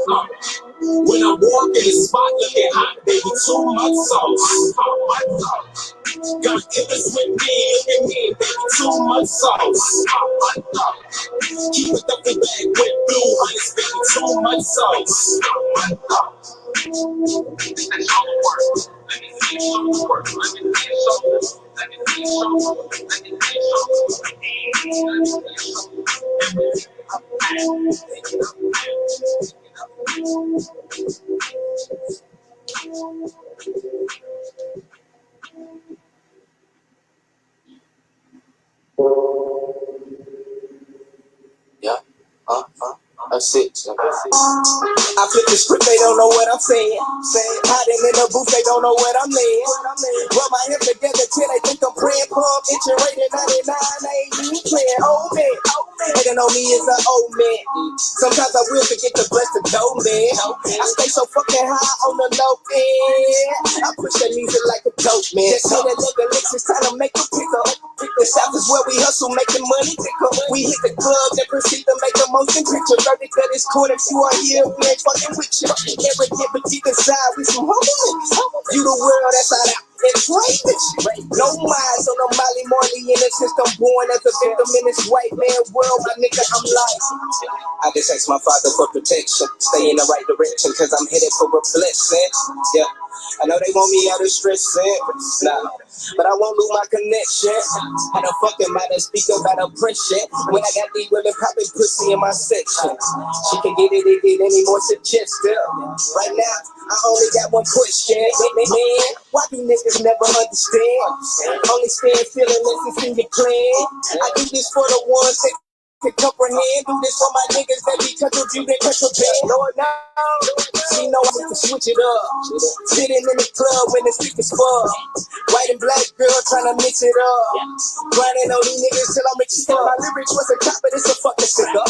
When I walk in the spot looking hot, baby, too much sauce. Got killers with me, look at me, baby, too much sauce. Keep a duffel bag with blue honey, baby, too much sauce. That's all the work. Let me see you show the work. Let me see you show the work. Let me see you show the work. Let me see you show the work. Yeah, that's it. I flip the script, they don't know what I'm saying. Hiding in the booth, they don't know what I'm laying. Rub my hips together till they think I'm praying. Pump, itching, rated 99, ain't you playing old man. Hating on me is an old man. Sometimes I will forget to bless the dough, man. I stay so fucking high on the low end. I push that music like a dope, man. Just hit that nigga licks, it's time to make a pick up. The South is where we hustle, making money pick up. We hit the club and proceed to make a motion picture. 30 cut is cool if you are here, we ain't fucking with you. Arrogant, but deep inside, we some humble niggas. You the world that's out out. It's right with you. No minds on no Molly Marley in the system. Born as a victim in this white man world, my nigga, I'm like. I just ask my father for protection. Stay in the right direction, cause I'm headed for a blessing. Yeah. I know they want me out of stressing. Nah. But I won't lose my connection. How the fuck am I to speak about oppression when I got these women popping pussy in my section? She can get it any more suggestive. Right now, I only got one question. Man, why do niggas never understand? Only stand feeling this is in your plan. I do this for the ones that can comprehend. Do this for my niggas that be contributing contraband. Lord, no. She know I need to switch it up. Sitting in the club when the speakers full. White and black girl trying to mix it up. Grinding on these niggas till I'm rich as fuck. My lyrics was a cop, but it's a fucking sticker.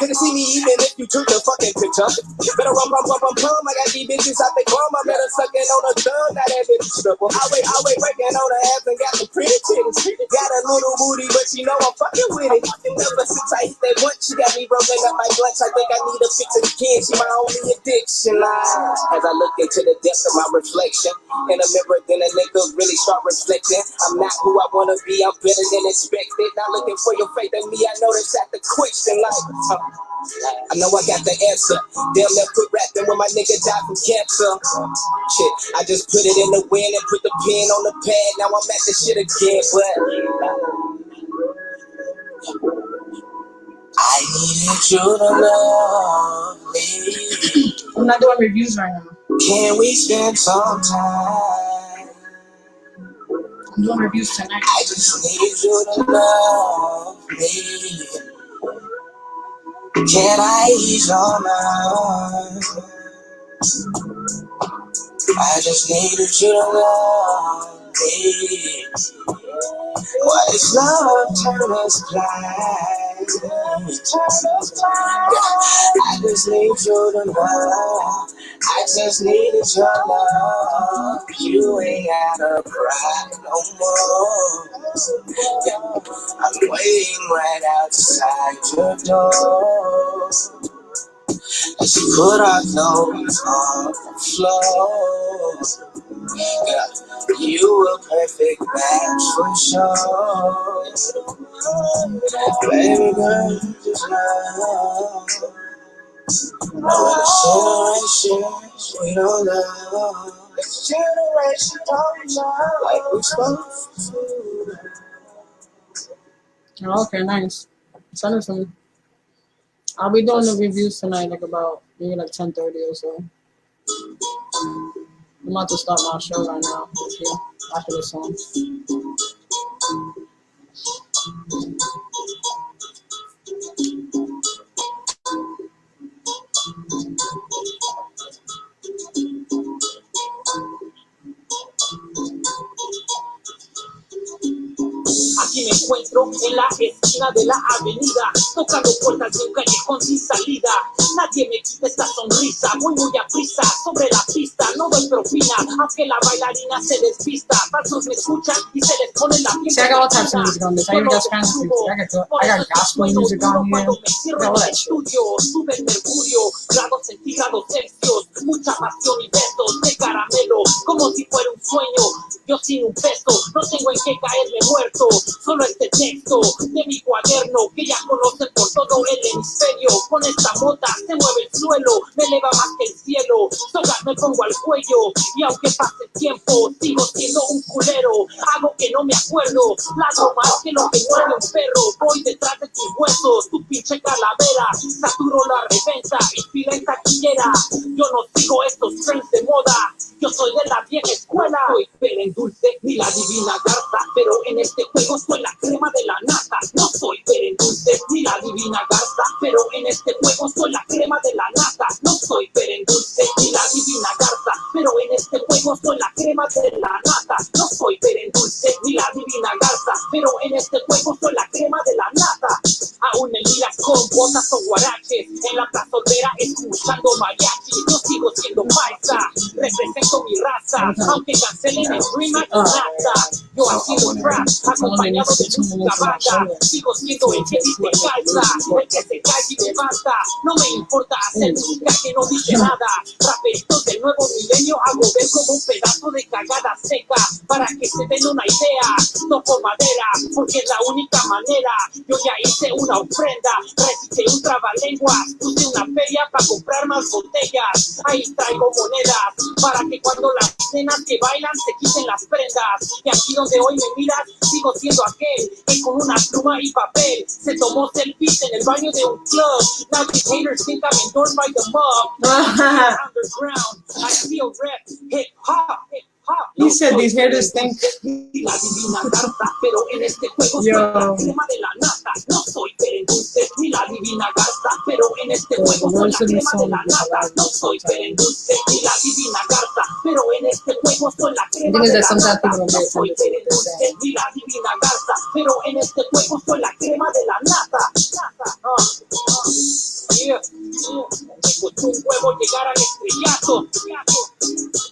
Couldn't see me even if you took the fucking picture. Better run, I got these bitches out they bum. I better sucking on the thumb. Now that bitch struggle. I wait, breaking on her ass and got some pretty titties. Got a little booty, but you know I'm fucking with it. Ever since I hit that blunt, she got me rolling up my blunts. I think I need a fix again. She my only addiction. As I look into the depths of my reflection in a mirror, then a nigga really start reflecting. I'm not who I wanna be. I'm better than expected. Not looking for your faith in me. I know that's at the question. I know I got the answer. Damn, that quit rapping when my nigga died from cancer. Shit, I just put it in the wind and put the pen on the pad. Now I'm at the shit again, but I needed you to love me. I'm not doing reviews right now. Can we spend some time? I'm doing reviews tonight. I just need you to love me. Can I ease your mind? I just needed you to love me. What is love turn us blind? I just need you to love. I just needed your love. You ain't gotta cry no more. I'm waiting right outside your door. Let's put our clothes on the floor. Yeah, you a perfect match for sure. Baby girl, just love. No generation, we don't love. This generation don't love like we supposed to. Oh, okay, nice. Send us some. I'll be doing the reviews tonight, like about maybe like 10:30 or so. I'm about to start my show right now with you after this song. Aquí me encuentro encuentro en la esquina de la avenida, tocando puertas de un callejón sin salida. Nadie me quita esta sonrisa, voy muy a prisa sobre la pista, no doy propina, aunque la bailarina se desvista. Falsos me escuchan y se les pone la piel. See, I got all types of music on this. I even got Spanish music. I got gospel music on here. I got all that shit. Sube el mercurio, grados centígrados Celsius, mucha pasión y besos de caramelo, como si fuera un sueño. Yo sin un peso, no tengo en qué caerme muerto. Solo este texto de mi cuaderno que ya conocen por todo el hemisferio. Con esta mota se mueve el suelo, me eleva más que el cielo. Sogas me pongo al cuello y aunque pase el tiempo, sigo siendo un culero. Hago que no me acuerdo, ladro más que lo que muerde un perro. Voy detrás de tus huesos, tu pinche calavera. Saturo la reventa, inspira en taquillera. Yo no sigo estos trends de moda, yo soy de la vieja escuela. Soy Belén Dulce ni la divina Garza, pero en este juego soy la crema de la nata. No soy Belén Dulce ni la divina Garza, pero en este juego soy la crema de la nata. No soy Belén Dulce ni la divina Garza, pero en este juego soy la crema de la nata. No soy Belén Dulce ni la divina Garza, pero en este juego soy la crema de la nata. Aún me miras con botas o guaraches en la plazolera escuchando mariachi. Yo sigo siendo paisa, represento mi raza, aunque cancelen el Dream Act nada. Yo haciendo rap, acompañado de música banda, sigo siendo el que dice calza, el que se cae y levanta. No me importa hacer música que no dice nada. Raperitos del nuevo milenio hago ver como un pedazo de cagada seca, para que se den una idea. Toco madera, porque es la única manera. Yo ya hice una ofrenda, recité un trabalenguas, puse una feria para comprar más botellas. Ahí traigo monedas, para que cuando las nenas que bailan se quiten las prendas. Y aquí donde hoy me miras, sigo siendo aquel que con una pluma y papel se tomó selfies en el baño de un club. Now these haters think I'm endorsed by the mob. Underground, I still rap hip hop. He said these haters think. La divina Garza, pero en este juego soy Yo. la crema de la nata. No soy Belén Dulce ni la divina Garza, pero en este juego soy la crema de la nata. No soy Belén Dulce ni la divina Garza, pero en este juego soy la crema de la nata. No soy Belén Dulce ni la divina Garza, pero en este juego soy la crema de la nata. Yeah. Me costó un huevo llegar al estrellato.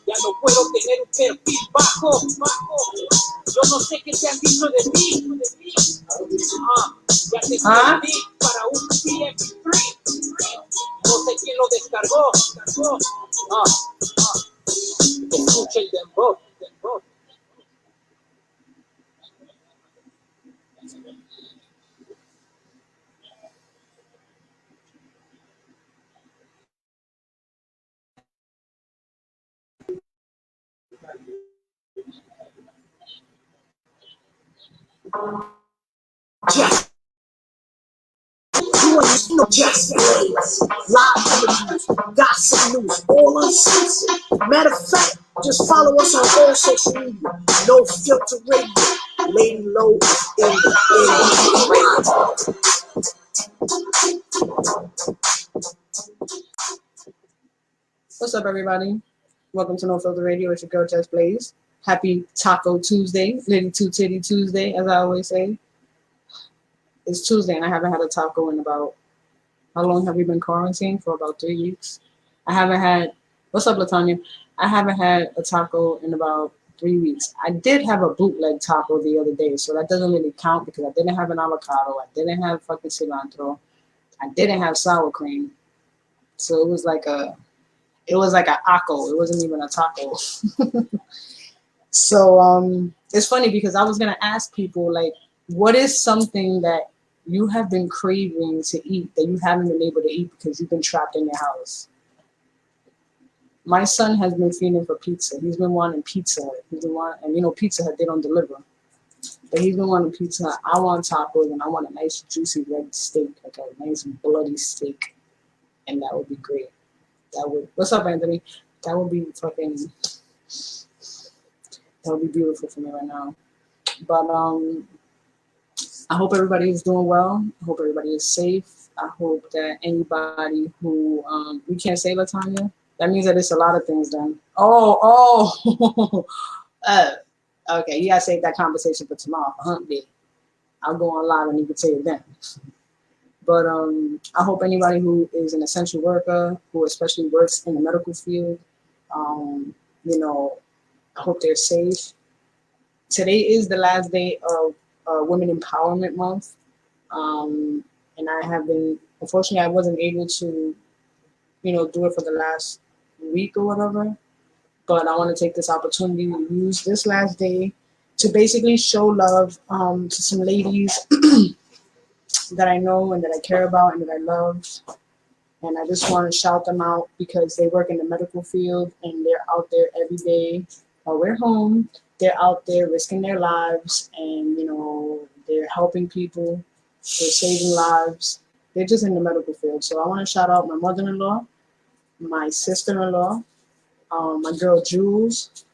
Ya no puedo tener un perfil bajo. Yo no sé qué te han dicho de mí. Ya te perdí para un PM3. No sé quién lo descargó. Escucha el dembow. Just live images, gossip news, all uncensored. Matter of fact, just follow us on all social media. No Filter Radio, Lady Low in the What's up, everybody? Welcome to No Filter Radio. It's your girl, Jess Blaze. Happy Taco Tuesday, Lady Two Titty Tuesday, as I always say. It's Tuesday, and I haven't had a taco in about, how long have we been quarantined? For about 3 weeks. I haven't had, what's up, Latanya? I haven't had a taco in about 3 weeks. I did have a bootleg taco the other day, so that doesn't really count because I didn't have an avocado. I didn't have fucking cilantro. I didn't have sour cream. So it was like an aco. It wasn't even a taco. So it's funny because I was gonna ask people, like, what is something that you have been craving to eat that you haven't been able to eat because you've been trapped in your house? My son has been feeling for pizza. He's been wanting Pizza Hut. He's been wanting, and Pizza Hut, they don't deliver. But he's been wanting Pizza Hut. I want tacos, and I want a nice juicy red steak, like a nice bloody steak, and that would be great. That would. What's up, Anthony? That would be fucking. That would be beautiful for me right now. But I hope everybody is doing well. I hope everybody is safe. I hope that anybody who we can't say Latanya. That means that it's a lot of things then. Okay, you gotta save that conversation for tomorrow for hump day. I'll go on live and you can tell you then. But I hope anybody who is an essential worker, who especially works in the medical field, you know, I hope they're safe. Today is the last day of Women Empowerment Month. And I have been, unfortunately, I wasn't able to, you know, do it for the last week or whatever. But I want to take this opportunity to use this last day to basically show love to some ladies that I know and that I care about and that I love. And I just want to shout them out because they work in the medical field and they're out there every day while we're home. They're out there risking their lives and, you know, they're helping people. They're saving lives. They're just in the medical field. So I want to shout out my mother-in-law, my sister-in-law, my girl Jules.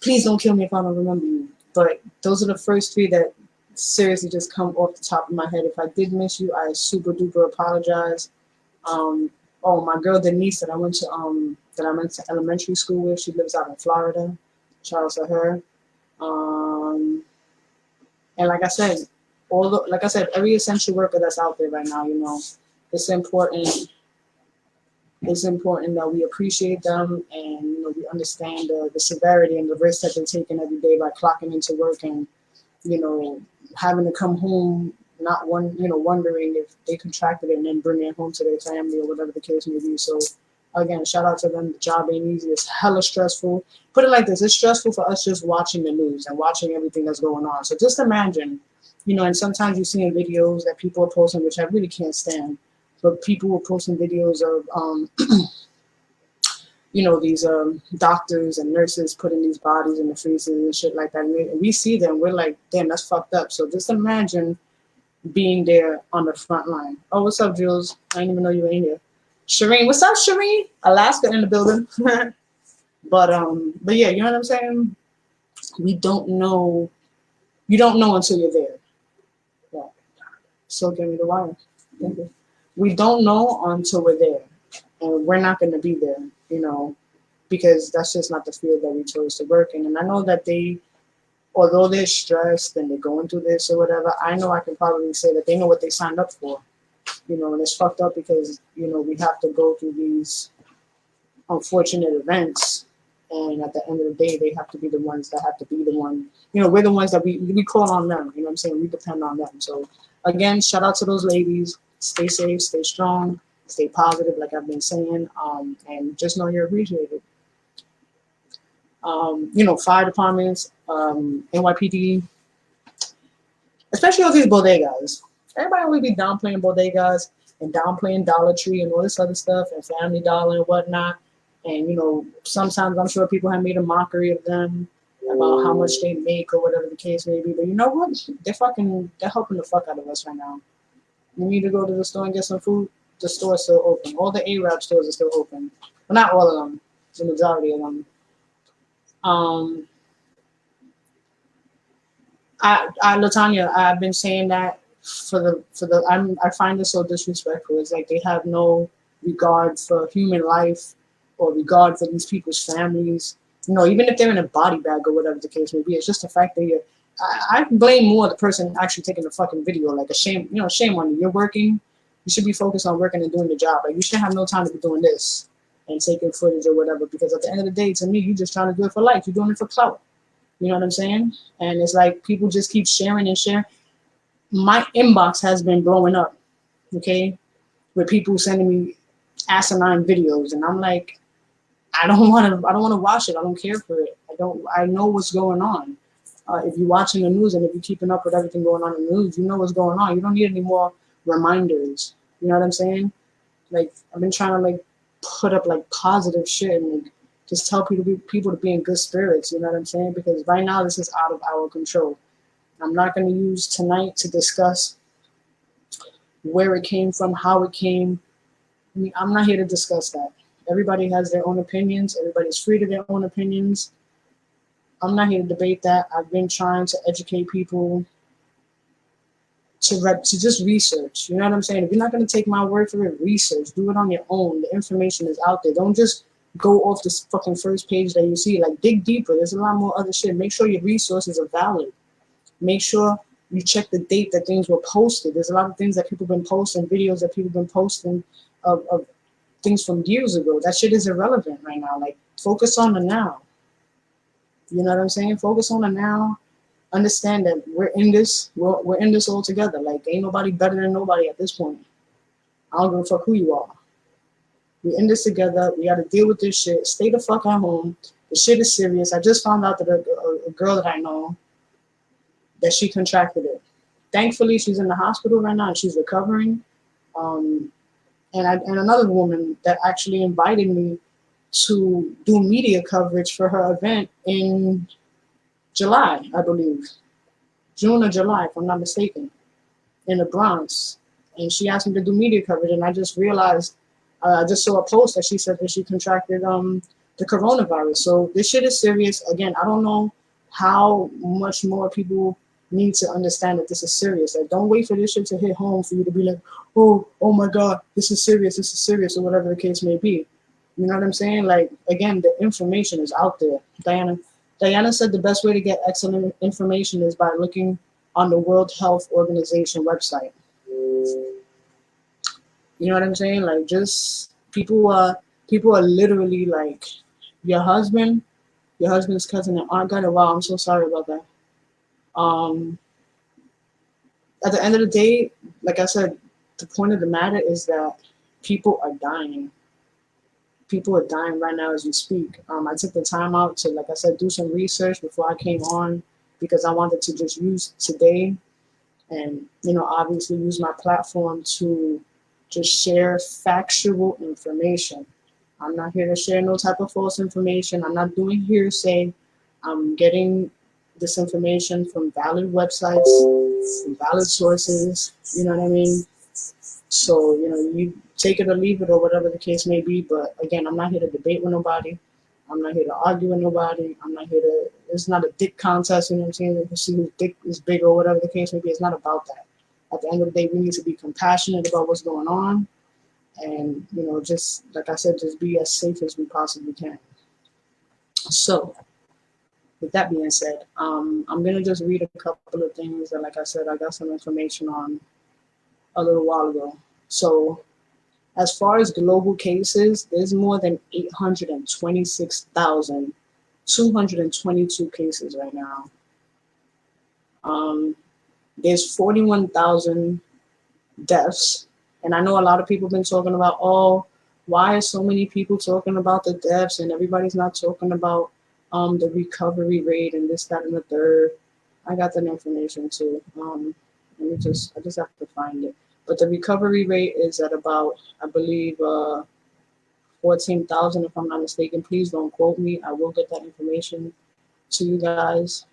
Please don't kill me if I don't remember you. But those are the first three that seriously just come off the top of my head. If I did miss you, I super duper apologize. Oh, my girl Denise that I went to elementary school with, she lives out in Florida. Shout out to her. And like I said, every essential worker that's out there right now, you know, it's important. It's important that we appreciate them and, you know, we understand the severity and the risk that they're taking every day by clocking into work and, you know, having to come home, wondering if they contracted it and then bring it home to their family or whatever the case may be. So again, shout out to them. The job ain't easy. It's hella stressful. Put it like this. It's stressful for us just watching the news and watching everything that's going on. So just imagine, you know, and sometimes you see in videos that people are posting, which I really can't stand, but people were posting videos of, you know, these doctors and nurses putting these bodies in the freezers and shit like that. And we see them, we're like, damn, that's fucked up. So just imagine being there on the front line. Oh, what's up, Jules? I didn't even know you were in here. Shireen, what's up, Shireen? Alaska in the building. But yeah, you know what I'm saying? We don't know. You don't know until you're there. Yeah. So give me the wire. Thank you. We don't know until we're there. And we're not going to be there, you know, because that's just not the field that we chose to work in. And I know that although they're stressed and they're going through this or whatever, I know I can probably say that they know what they signed up for, you know, and it's fucked up because, you know, we have to go through these unfortunate events. And at the end of the day, they have to be the ones that have to be the one, you know, we're the ones that we call on them, you know what I'm saying? We depend on them. So again, shout out to those ladies. Stay safe, stay strong, stay positive, like I've been saying, and just know you're appreciated. You know, fire departments, NYPD, especially all these bodegas. Everybody always be downplaying bodegas and downplaying Dollar Tree and all this other stuff and Family Dollar and whatnot. And, you know, sometimes I'm sure people have made a mockery of them about how much they make or whatever the case may be. But you know what? They're helping the fuck out of us right now. You need to go to the store and get some food. The store's still open. All the Arab stores are still open. Well, not all of them. The majority of them. Latanya, I've been saying that I find this so disrespectful. It's like they have no regard for human life or regard for these people's families. You know, even if they're in a body bag or whatever the case may be, it's just the fact that I blame more the person actually taking the fucking video. Like shame on you. You're working. You should be focused on working and doing the job. Like you should have no time to be doing this and taking footage or whatever. Because at the end of the day, to me, you're just trying to do it for life. You're doing it for clout. You know what I'm saying? And it's like people just keep sharing and sharing. My inbox has been blowing up, okay, with people sending me asinine videos, and I'm like, I don't want to watch it. I don't care for it. I know what's going on. If you're watching the news and if you're keeping up with everything going on in the news, you know what's going on. You don't need any more reminders. You know what I'm saying? Like, I've been trying to, like, put up, like, positive shit and, like, just tell people to be in good spirits. You know what I'm saying? Because right now, this is out of our control. I'm not going to use tonight to discuss where it came from, how it came. I mean, I'm not here to discuss that. Everybody has their own opinions. Everybody's free to their own opinions. I'm not here to debate that. I've been trying to educate people to just research. You know what I'm saying? If you're not going to take my word for it, research. Do it on your own. The information is out there. Don't just go off this fucking first page that you see. Like, dig deeper. There's a lot more other shit. Make sure your resources are valid. Make sure you check the date that things were posted. There's a lot of things that people have been posting, videos that people have been posting of things from years ago. That shit is irrelevant right now. Like, focus on the now. You know what I'm saying? Focus on the now. Understand that we're in this. We're in this all together. Like, ain't nobody better than nobody at this point. I don't give a fuck who you are. We're in this together. We got to deal with this shit. Stay the fuck at home. The shit is serious. I just found out that a girl that I know, that she contracted it. Thankfully, she's in the hospital right now and she's recovering. And another woman that actually invited me to do media coverage for her event in July, I believe. June or July, if I'm not mistaken, in the Bronx. And she asked me to do media coverage, and I just realized, I just saw a post that she said that she contracted the coronavirus. So this shit is serious. Again, I don't know how much more people need to understand that this is serious. Like, don't wait for this shit to hit home for you to be like, oh my God, this is serious, or whatever the case may be. You know what I'm saying? Like, again, the information is out there. Diana said the best way to get excellent information is by looking on the World Health Organization website. You know what I'm saying? Like, just people are literally like, your husband's cousin and aunt got it. Wow, I'm so sorry about that. At the end of the day, like I said, the point of the matter is that people are dying. People are dying right now as we speak. I took the time out to, like I said, do some research before I came on, because I wanted to just use today and, you know, obviously use my platform to just share factual information. I'm not here to share no type of false information. I'm not doing hearsay. I'm getting this information from valid websites, from valid sources, you know what I mean? So, you know, you take it or leave it or whatever the case may be. But again, I'm not here to debate with nobody. I'm not here to argue with nobody. I'm not here to, it's not a dick contest, you know what I'm saying? To see whose dick is big or whatever the case may be. It's not about that. At the end of the day, we need to be compassionate about what's going on. And, you know, just, like I said, just be as safe as we possibly can. So, with that being said, I'm going to just read a couple of things that, like I said, I got some information on a little while ago. So, as far as global cases, there's more than 826,222 cases right now. There's 41,000 deaths. And I know a lot of people have been talking about, oh, why are so many people talking about the deaths and everybody's not talking about the recovery rate and this, that, and the third. I got that information too. I just have to find it. But the recovery rate is at about, I believe, 14,000, if I'm not mistaken. Please don't quote me. I will get that information to you guys.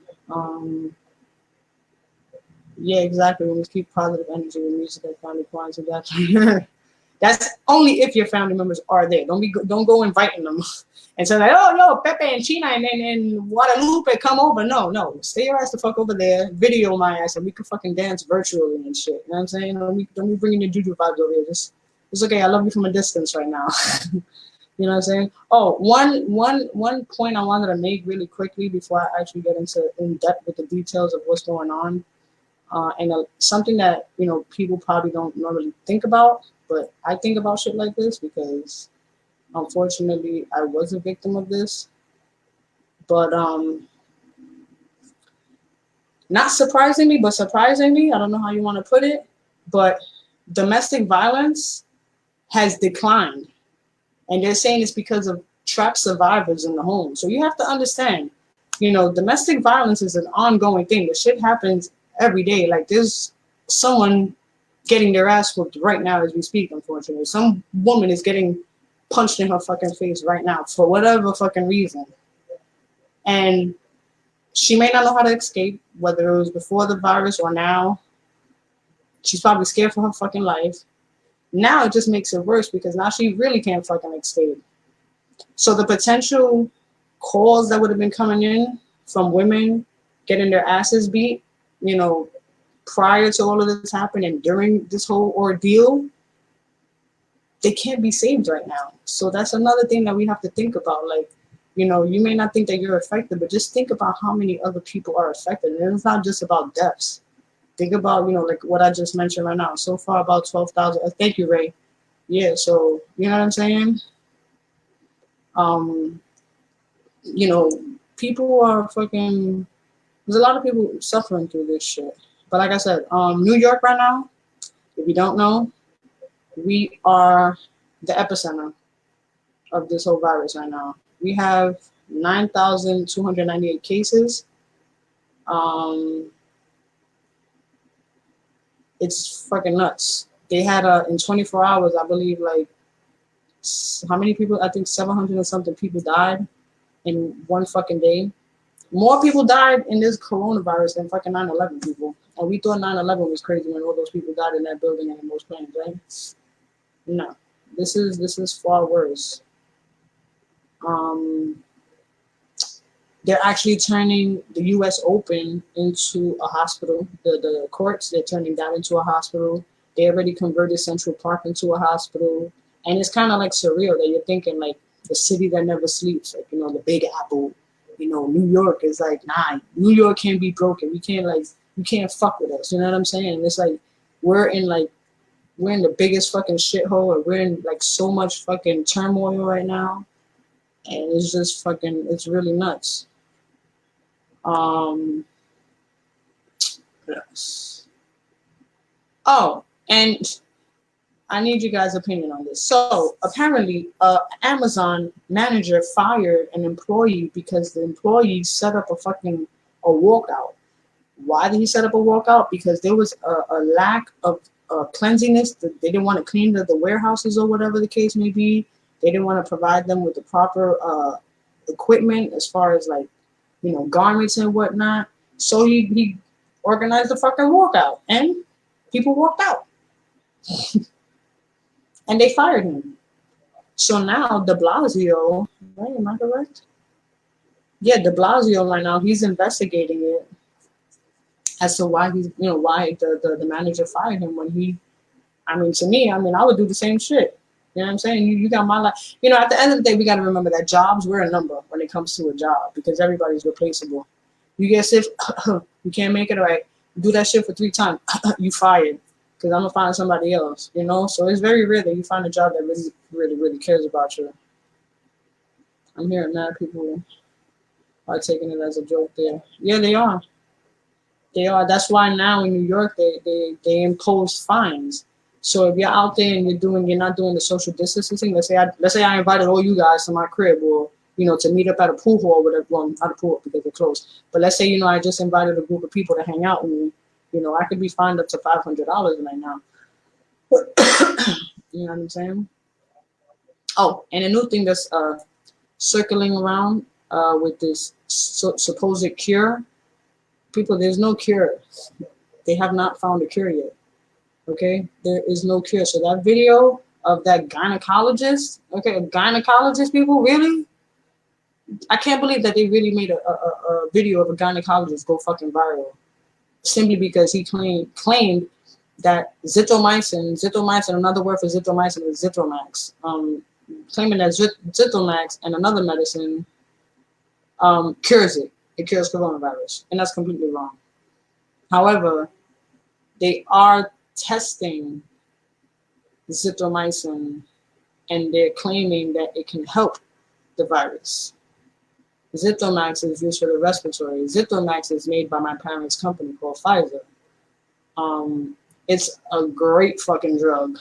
Yeah, exactly. We must keep positive energy with music and family quality. That's only if your family members are there. Don't go inviting them and say like, oh, yo, Pepe and China and Guadalupe, come over. No. Stay your ass the fuck over there. Video my ass and we can fucking dance virtually and shit. You know what I'm saying? Don't be bringing your juju vibes over here. It's okay. I love you from a distance right now. You know what I'm saying? Oh, one point I wanted to make really quickly before I actually get in depth with the details of what's going on. Something that, you know, people probably don't normally think about, but I think about shit like this because unfortunately I was a victim of this. But not surprisingly, but surprisingly, I don't know how you want to put it, but domestic violence has declined. And they're saying it's because of trapped survivors in the home. So you have to understand, you know, domestic violence is an ongoing thing. The shit happens every day. Like, there's someone getting their ass whooped right now as we speak, unfortunately. Some woman is getting punched in her fucking face right now for whatever fucking reason. And she may not know how to escape, whether it was before the virus or now. She's probably scared for her fucking life. Now it just makes it worse because now she really can't fucking escape. So the potential calls that would have been coming in from women getting their asses beat, you know, prior to all of this happening and during this whole ordeal, they can't be saved right now. So that's another thing that we have to think about. Like, you know, you may not think that you're affected, but just think about how many other people are affected. And it's not just about deaths. Think about, you know, like what I just mentioned right now. So far, about 12,000. Thank you, Ray. Yeah, so, you know what I'm saying? You know, people are fucking, there's a lot of people suffering through this shit. But like I said, New York right now, if you don't know, we are the epicenter of this whole virus right now. We have 9,298 cases. It's fucking nuts. They had in 24 hours, I believe, like, how many people? I think 700 and something people died in one fucking day. More people died in this coronavirus than fucking 9/11 people. And we thought 9/11 was crazy when all those people died in that building and in those planes, right? No, this is far worse. They're actually turning the U.S. Open into a hospital. The courts, they're turning that into a hospital. They already converted Central Park into a hospital. And it's kind of like surreal that you're thinking like the city that never sleeps, like, you know, the Big Apple, you know, New York is like, nah, New York can't be broken. We can't, like, you can't fuck with us. You know what I'm saying? And it's like, we're in the biggest fucking shithole, and we're in like so much fucking turmoil right now. And it's just fucking, it's really nuts. Yes. Oh, and I need you guys' opinion on this. So apparently, Amazon manager fired an employee because the employee set up a walkout. Why did he set up a walkout? Because there was a lack of cleanliness. They didn't want to clean the warehouses or whatever the case may be. They didn't want to provide them with the proper equipment as far as, like, you know, garments and whatnot. So he organized a fucking walkout, and people walked out. And they fired him. So now De Blasio, right, am I correct? Yeah, De Blasio right now, he's investigating it as to why why the manager fired him when he, I mean, to me, I mean, I would do the same shit. You know what I'm saying? You got my life. You know, at the end of the day, we got to remember that jobs, we're a number when it comes to a job because everybody's replaceable. You get sick, you can't make it right. Do that shit for 3 times, you fired. Because I'm going to find somebody else, you know? So it's very rare that you find a job that really, really, really cares about you. I'm hearing mad people are taking it as a joke there. Yeah, they are. They are. That's why now in New York, they impose fines. So if you're out there and you're not doing the social distancing, let's say I invited all you guys to my crib, or, you know, to meet up at a pool hall, whatever. Well, not a pool because they're closed. But let's say, you know, I just invited a group of people to hang out with me. You know, I could be fined up to $500 right now. You know what I'm saying? Oh, and a new thing that's circling around with this supposed cure. People, there's no cure. They have not found a cure yet. Okay, there is no cure. So that video of that gynecologist, okay, a gynecologist, people, really? I can't believe that they really made a video of a gynecologist go fucking viral simply because he claimed that zithromycin, another word for zithromycin is Zithromax, claiming that Zithromax and another medicine cures it. It cures coronavirus, and that's completely wrong. However, they are testing zithromycin, and they're claiming that it can help the virus. Zithromax is used for the respiratory. Zithromax is made by my parents' company called Pfizer. It's a great fucking drug.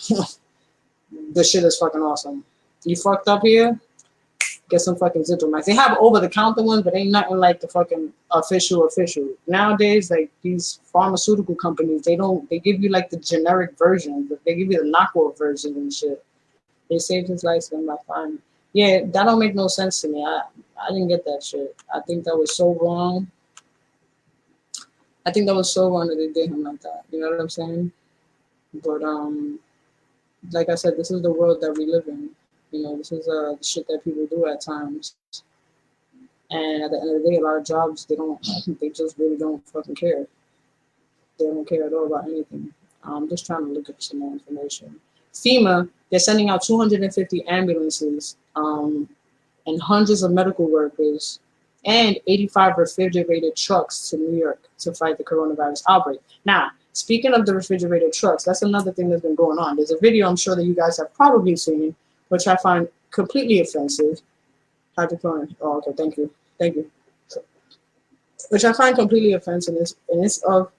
The shit is fucking awesome. You fucked up here? Get some fucking Zithromax. They have over-the-counter ones, but ain't nothing like the fucking official. Nowadays, like, these pharmaceutical companies, they give you like the generic version, but they give you the knockoff version and shit. They saved his life by finding. Yeah, that don't make no sense to me. I didn't get that shit. I think that was so wrong. I think that was so wrong that they did him like that. You know what I'm saying? But like I said, this is the world that we live in. You know, this is the shit that people do at times. And at the end of the day, a lot of jobs, they just really don't fucking care. They don't care at all about anything. I'm just trying to look at some more information. FEMA, They're sending out 250 ambulances and hundreds of medical workers and 85 refrigerated trucks to New York to fight the coronavirus outbreak. Now, speaking of the refrigerated trucks, that's another thing that's been going on. There's a video I'm sure that you guys have probably seen, which I find completely offensive. Hydrochloric. Oh, okay, thank you. Thank you. Which I find completely offensive. And it's of,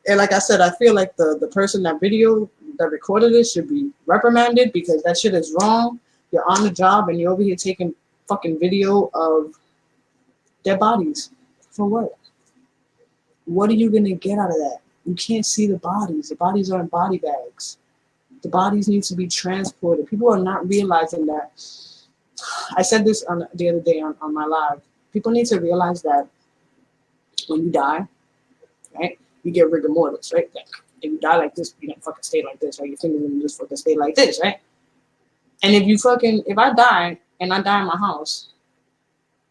and like I said, I feel like the person that recorded it should be reprimanded because that shit is wrong. You're on the job and you're over here taking fucking video of their bodies. For what? What are you gonna get out of that? You can't see the bodies. The bodies are in body bags. The bodies need to be transported. People are not realizing that. I said this the other day on my live. People need to realize that when you die, right, you get rigor mortis, right? Like, if you die like this, you don't fucking stay like this, right? Your fingers gonna just fucking stay like this, right? And if I die and I die in my house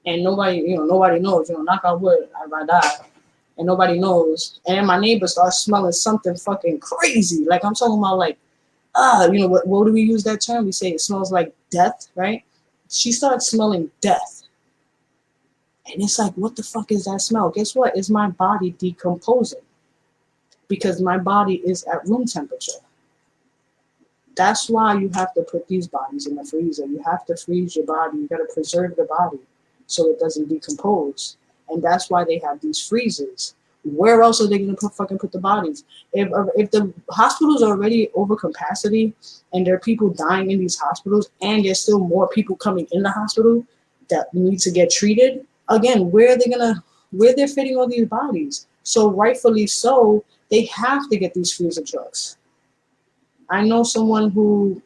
and nobody knows, knock on wood, if I die and nobody knows, and then my neighbor starts smelling something fucking crazy, like I'm talking about like, what do we use that term? We say it smells like death, right? She starts smelling death. And it's like, what the fuck is that smell? Guess what? It's my body decomposing because my body is at room temperature. That's why you have to put these bodies in the freezer. You have to freeze your body. You got to preserve the body so it doesn't decompose. And that's why they have these freezers. Where else are they going to put the bodies? If the hospitals are already over capacity and there are people dying in these hospitals and there's still more people coming in the hospital that need to get treated, again, where they're fitting all these bodies? So rightfully so, they have to get these freezer trucks. I know someone who,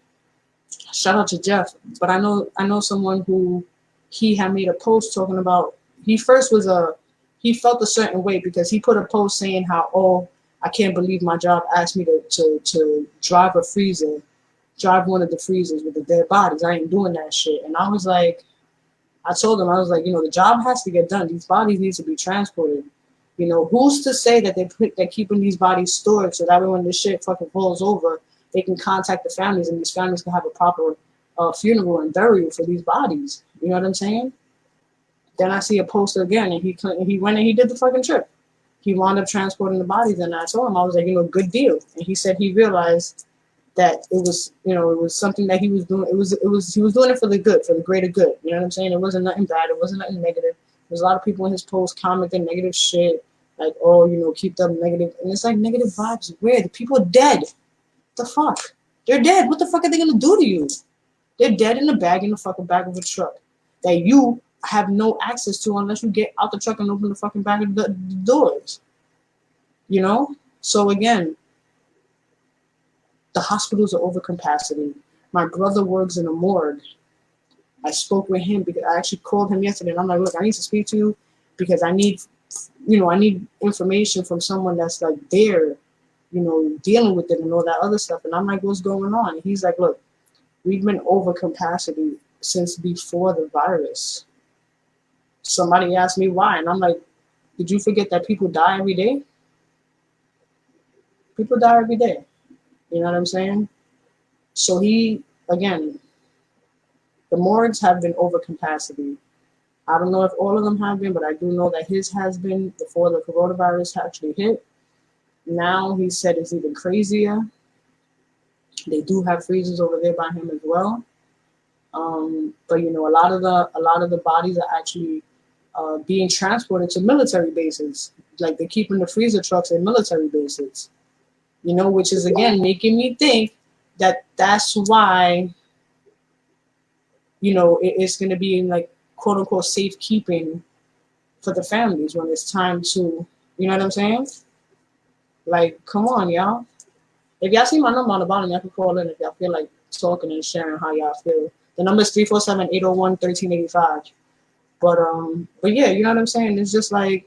shout out to Jeff, but I know someone who he had made a post talking about, he felt a certain way because he put a post saying how, oh, I can't believe my job asked me to drive one of the freezers with the dead bodies. I ain't doing that shit. And I was like, I told him, the job has to get done. These bodies need to be transported. Who's to say that they're keeping these bodies stored so that way when this shit fucking falls over, they can contact the families and these families can have a proper funeral and burial for these bodies. You know what I'm saying? Then I see a post again, and he went and he did the fucking trip. He wound up transporting the bodies, and I told him, I was like, good deal. And he said he realized that it was something that he was doing. He was doing it for the good, for the greater good. You know what I'm saying? It wasn't nothing bad. It wasn't nothing negative. There's a lot of people in his post commenting negative shit, like, oh, keep them negative. And it's like negative vibes. Where? The people are dead. The fuck? They're dead. What the fuck are they gonna do to you? They're dead in the fucking back of a truck that you have no access to unless you get out the truck and open the fucking back of the doors. So again, the hospitals are over capacity. My brother works in a morgue. I spoke with him because I actually called him yesterday and I'm like, look, I need to speak to you because I need information from someone that's like there, dealing with it and all that other stuff. And I'm like, what's going on? And he's like, look, we've been over capacity since before the virus. Somebody asked me why, and I'm like, did you forget that people die every day? People die every day. You know what I'm saying? So again, the morgues have been over capacity. I don't know if all of them have been, but I do know that his has been before the coronavirus actually hit. Now he said it's even crazier. They do have freezers over there by him as well. But a lot of the bodies are actually being transported to military bases. Like they're keeping the freezer trucks in military bases. Which is again making me think that that's why, it's going to be in like quote unquote safekeeping for the families when it's time to, you know what I'm saying? Like, come on, y'all. If y'all see my number on the bottom, y'all can call in if y'all feel like talking and sharing how y'all feel. The number is 347-801-1385. But yeah, you know what I'm saying? It's just like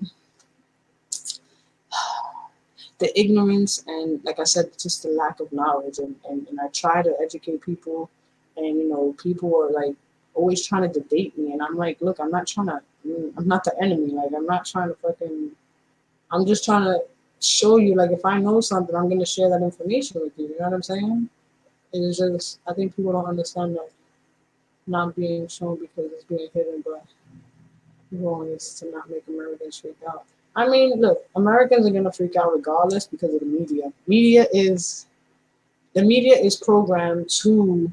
the ignorance and, like I said, just the lack of knowledge. And I try to educate people, and people are like always trying to debate me, and I'm like, look, I'm not the enemy. Like, I'm not trying to I'm just trying to show you, like, if I know something, I'm going to share that information with you. You know what I'm saying? It's just, I think people don't understand that not being shown because it's being hidden, but people want is to not make Americans freak out. I mean, look, Americans are gonna freak out regardless because of the media. The media is programmed to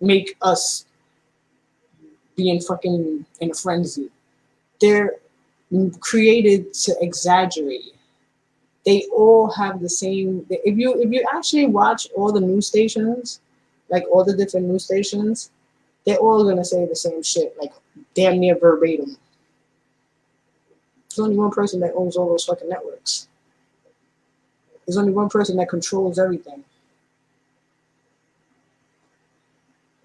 make us be in fucking in a frenzy. They're created to exaggerate. They all have the same. If you actually watch all the news stations, like all the different news stations, they're all gonna say the same shit, like damn near verbatim. There's only one person that owns all those fucking networks. There's only one person that controls everything.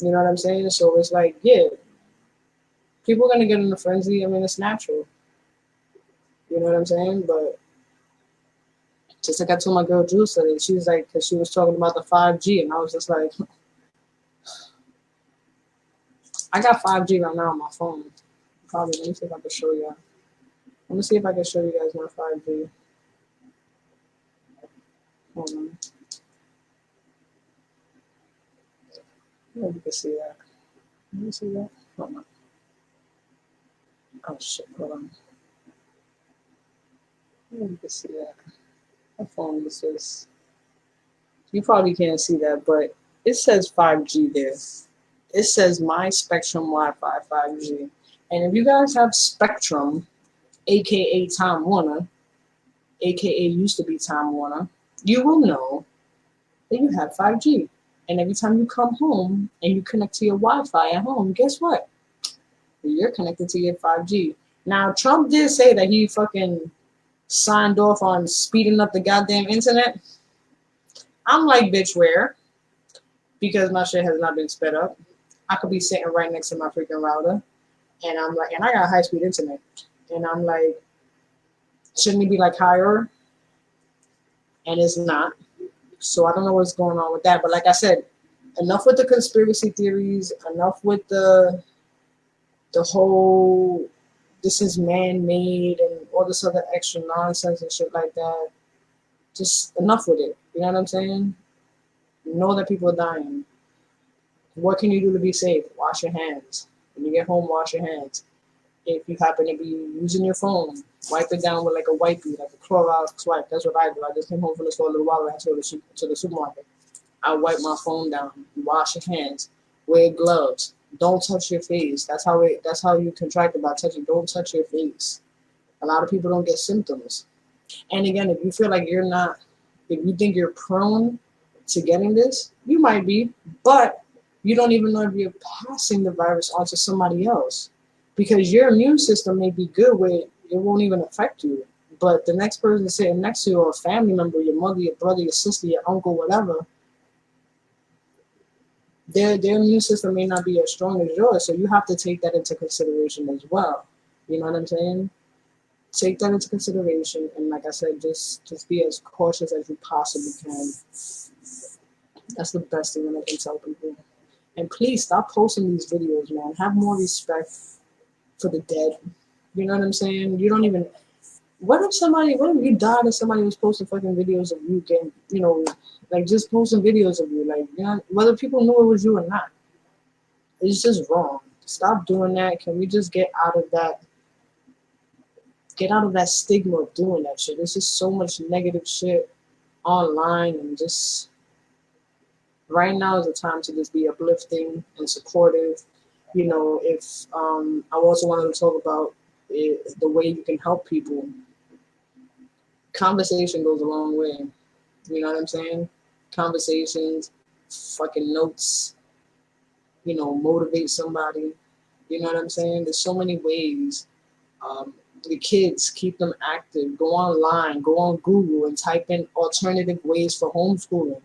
You know what I'm saying? So it's like, yeah, people are gonna get in a frenzy. I mean, it's natural. You know what I'm saying? But just like I told my girl Jules today, she was like, because she was talking about the 5G, and I was just like, I got 5G right now on my phone. Probably, let me see if I can show you. Let me see if I can show you guys my 5G. Hold on. I don't know if you can see that. Can you see that? Hold on. Oh shit, hold on. I don't know if you can see that. My phone is just, you probably can't see that, but it says 5G there. It says my Spectrum Wi-Fi 5G. And if you guys have Spectrum, aka Time Warner, aka used to be Time Warner, you will know that you have 5G. And every time you come home and you connect to your Wi-Fi at home, guess what? You're connected to your 5G. Now, Trump did say that he fucking signed off on speeding up the goddamn internet. I'm like, bitch, where? Because my shit has not been sped up. I could be sitting right next to my freaking router, and I'm like, and I got high-speed internet, and I'm like, shouldn't it be like higher? And it's not. So I don't know what's going on with that. But like I said, enough with the conspiracy theories. Enough with the whole this is man-made and all this other extra nonsense and shit like that. Just enough with it. You know what I'm saying? You know that people are dying. What can you do to be safe? Wash your hands. When you get home, wash your hands. If you happen to be using your phone, wipe it down with like a wipey, like a Clorox wipe. That's what I do. I just came home from the store a little while ago to the supermarket. I wipe my phone down. Wash your hands. Wear gloves. Don't touch your face. That's how you contract it, by touching. Don't touch your face. A lot of people don't get symptoms. And again, if you feel like if you think you're prone to getting this, you might be, but you don't even know if you're passing the virus on to somebody else, because your immune system may be good where it won't even affect you, but the next person sitting next to you, or a family member, your mother, your brother, your sister, your uncle, whatever, their immune system may not be as strong as yours, so you have to take that into consideration as well. You know what I'm saying? Take that into consideration, and like I said, just be as cautious as you possibly can. That's the best thing that I can tell people. And please stop posting these videos, man. Have more respect for the dead. You know what I'm saying? You don't even. What if you died and somebody was posting fucking videos of you getting, like just posting videos of you, like, whether people knew it was you or not? It's just wrong. Stop doing that. Can we just get out of that? Get out of that stigma of doing that shit. There's just so much negative shit online, and just right now is the time to just be uplifting and supportive. If I also wanted to talk about the way you can help people. Conversation goes a long way. You know what I'm saying? Conversations, fucking notes, motivate somebody. You know what I'm saying? There's so many ways. The kids, keep them active. Go online, go on Google and type in alternative ways for homeschooling.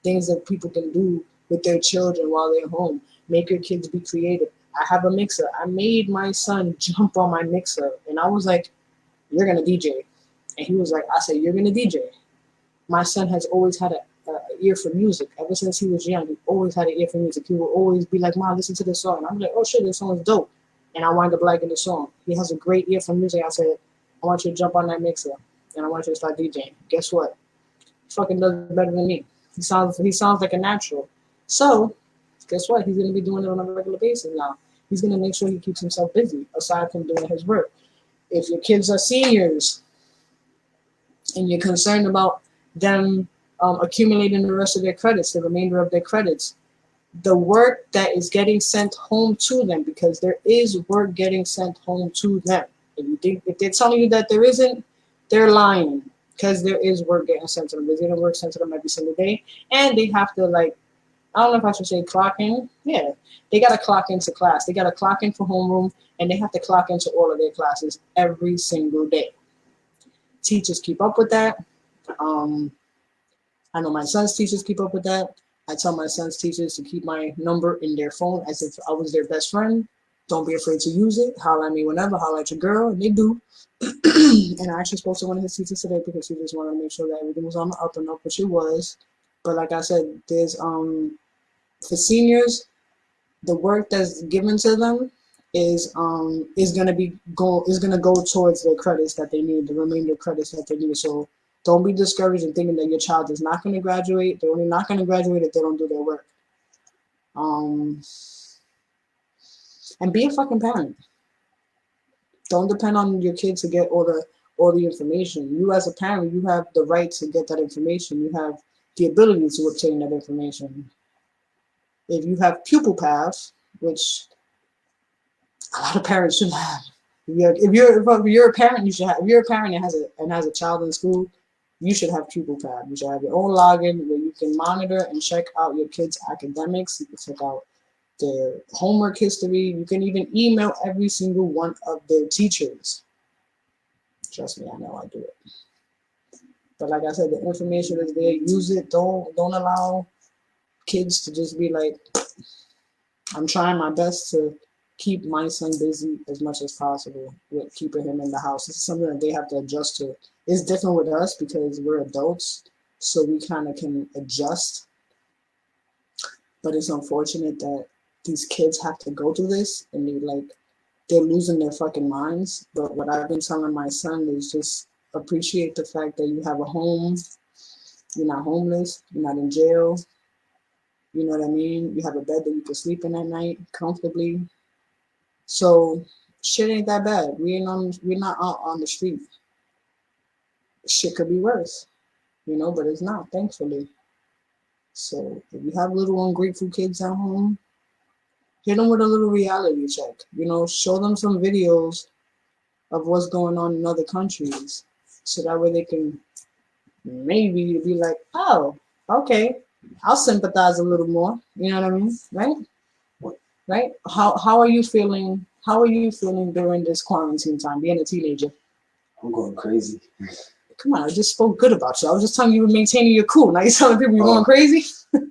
Things that people can do with their children while they're home. Make your kids be creative. I have a mixer. I made my son jump on my mixer, and I was like, you're going to DJ. And he was like, I said, you're going to DJ. My son has always had an ear for music. Ever since he was young, he always had an ear for music. He will always be like, Mom, listen to this song. And I'm like, oh shit, this song is dope. And I wind up liking the song. He has a great ear for music. I said, I want you to jump on that mixer, and I want you to start DJing. Guess what? He fucking does better than me. He sounds like a natural. So guess what? He's gonna be doing it on a regular basis now. He's gonna make sure he keeps himself busy aside from doing his work. If your kids are seniors and you're concerned about them accumulating the rest of their credits, the remainder of their credits, the work that is getting sent home to them, because there is work getting sent home to them. If you think, if they're telling you that there isn't, they're lying, because there is work getting sent to them. There's getting work sent to them every single day, and they have to, like, I don't know if I should say clock in. Yeah, they got to clock into class. They got to clock in for homeroom, and they have to clock into all of their classes every single day. Teachers keep up with that. I know my son's teachers keep up with that. I tell my son's teachers to keep my number in their phone as if I was their best friend. Don't be afraid to use it. Holler at me whenever. Holler at your girl. And they do. And I actually spoke to one of his teachers today because he just wanted to make sure that everything was on the up and up, which it was. But like I said, there's for seniors, the work that's given to them is gonna go towards their credits that they need, the remainder credits that they need. So don't be discouraged in thinking that your child is not going to graduate. They're only not going to graduate if they don't do their work. And be a fucking parent. Don't depend on your kid to get all the information. You as a parent, you have the right to get that information. You have the ability to obtain that information. If you have pupil paths, which a lot of parents should have. If you're a parent, you should have. If you're a parent and has a child in school, you should have pupil path. You should have your own login where you can monitor and check out your kids' academics. You can check out their homework history. You can even email every single one of their teachers. Trust me, I know I do it. But like I said, the information is there. Use it. Don't allow kids to just be like, I'm trying my best to keep my son busy as much as possible with keeping him in the house. This is something that they have to adjust to. It's different with us because we're adults, so we kind of can adjust. But it's unfortunate that these kids have to go through this, and they're losing their fucking minds. But what I've been telling my son is just appreciate the fact that you have a home. You're not homeless. You're not in jail. You know what I mean? You have a bed that you can sleep in at night comfortably. So shit ain't that bad. We're not out on the street. Shit could be worse, but it's not, thankfully. So if you have little ungrateful kids at home, hit them with a little reality check. Show them some videos of what's going on in other countries, so that way they can maybe be like, oh, okay, I'll sympathize a little more. You know what I mean, right? Right? How are you feeling? How are you feeling during this quarantine time, being a teenager? I'm going crazy. Come on, I just spoke good about you. I was just telling you you were maintaining your cool. Now you're telling people you're going crazy?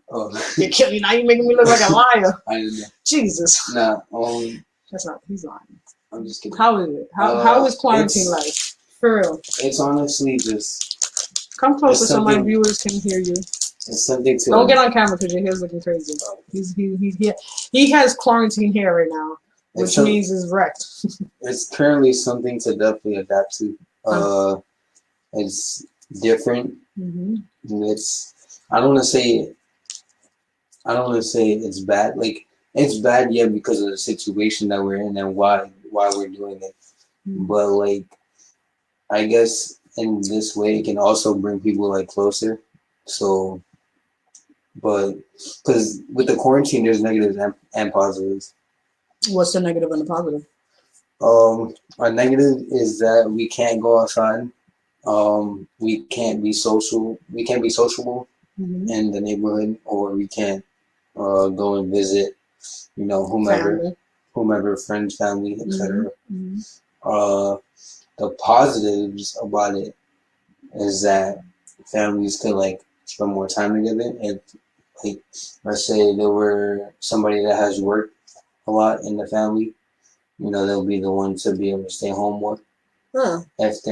Oh. You're killing me. Now you're making me look like a liar. I didn't know. Jesus. Nah, That's not, he's lying. I'm just kidding. How is it? How is quarantine life? For real. It's honestly just... Come closer so my viewers can hear you. It's something to... Don't get on camera because your hair's looking crazy. He has quarantine hair right now, which means it's wrecked. It's currently something to definitely adapt to. It's different. Mm-hmm. I don't want to say it's bad. Like, it's bad, yeah, because of the situation that we're in and why we're doing it. Mm-hmm. But like, I guess in this way it can also bring people closer. So, but because with the quarantine, there's negatives and positives. What's the negative and the positive? Our negative is that we can't go outside. We can't be sociable mm-hmm. in the neighborhood, or we can't go and visit, whomever, friends, family, etc. Mm-hmm. The positives about it is that families could spend more time together. If let's say there were somebody that has worked a lot in the family, they'll be the one to be able to stay home more. Huh. If they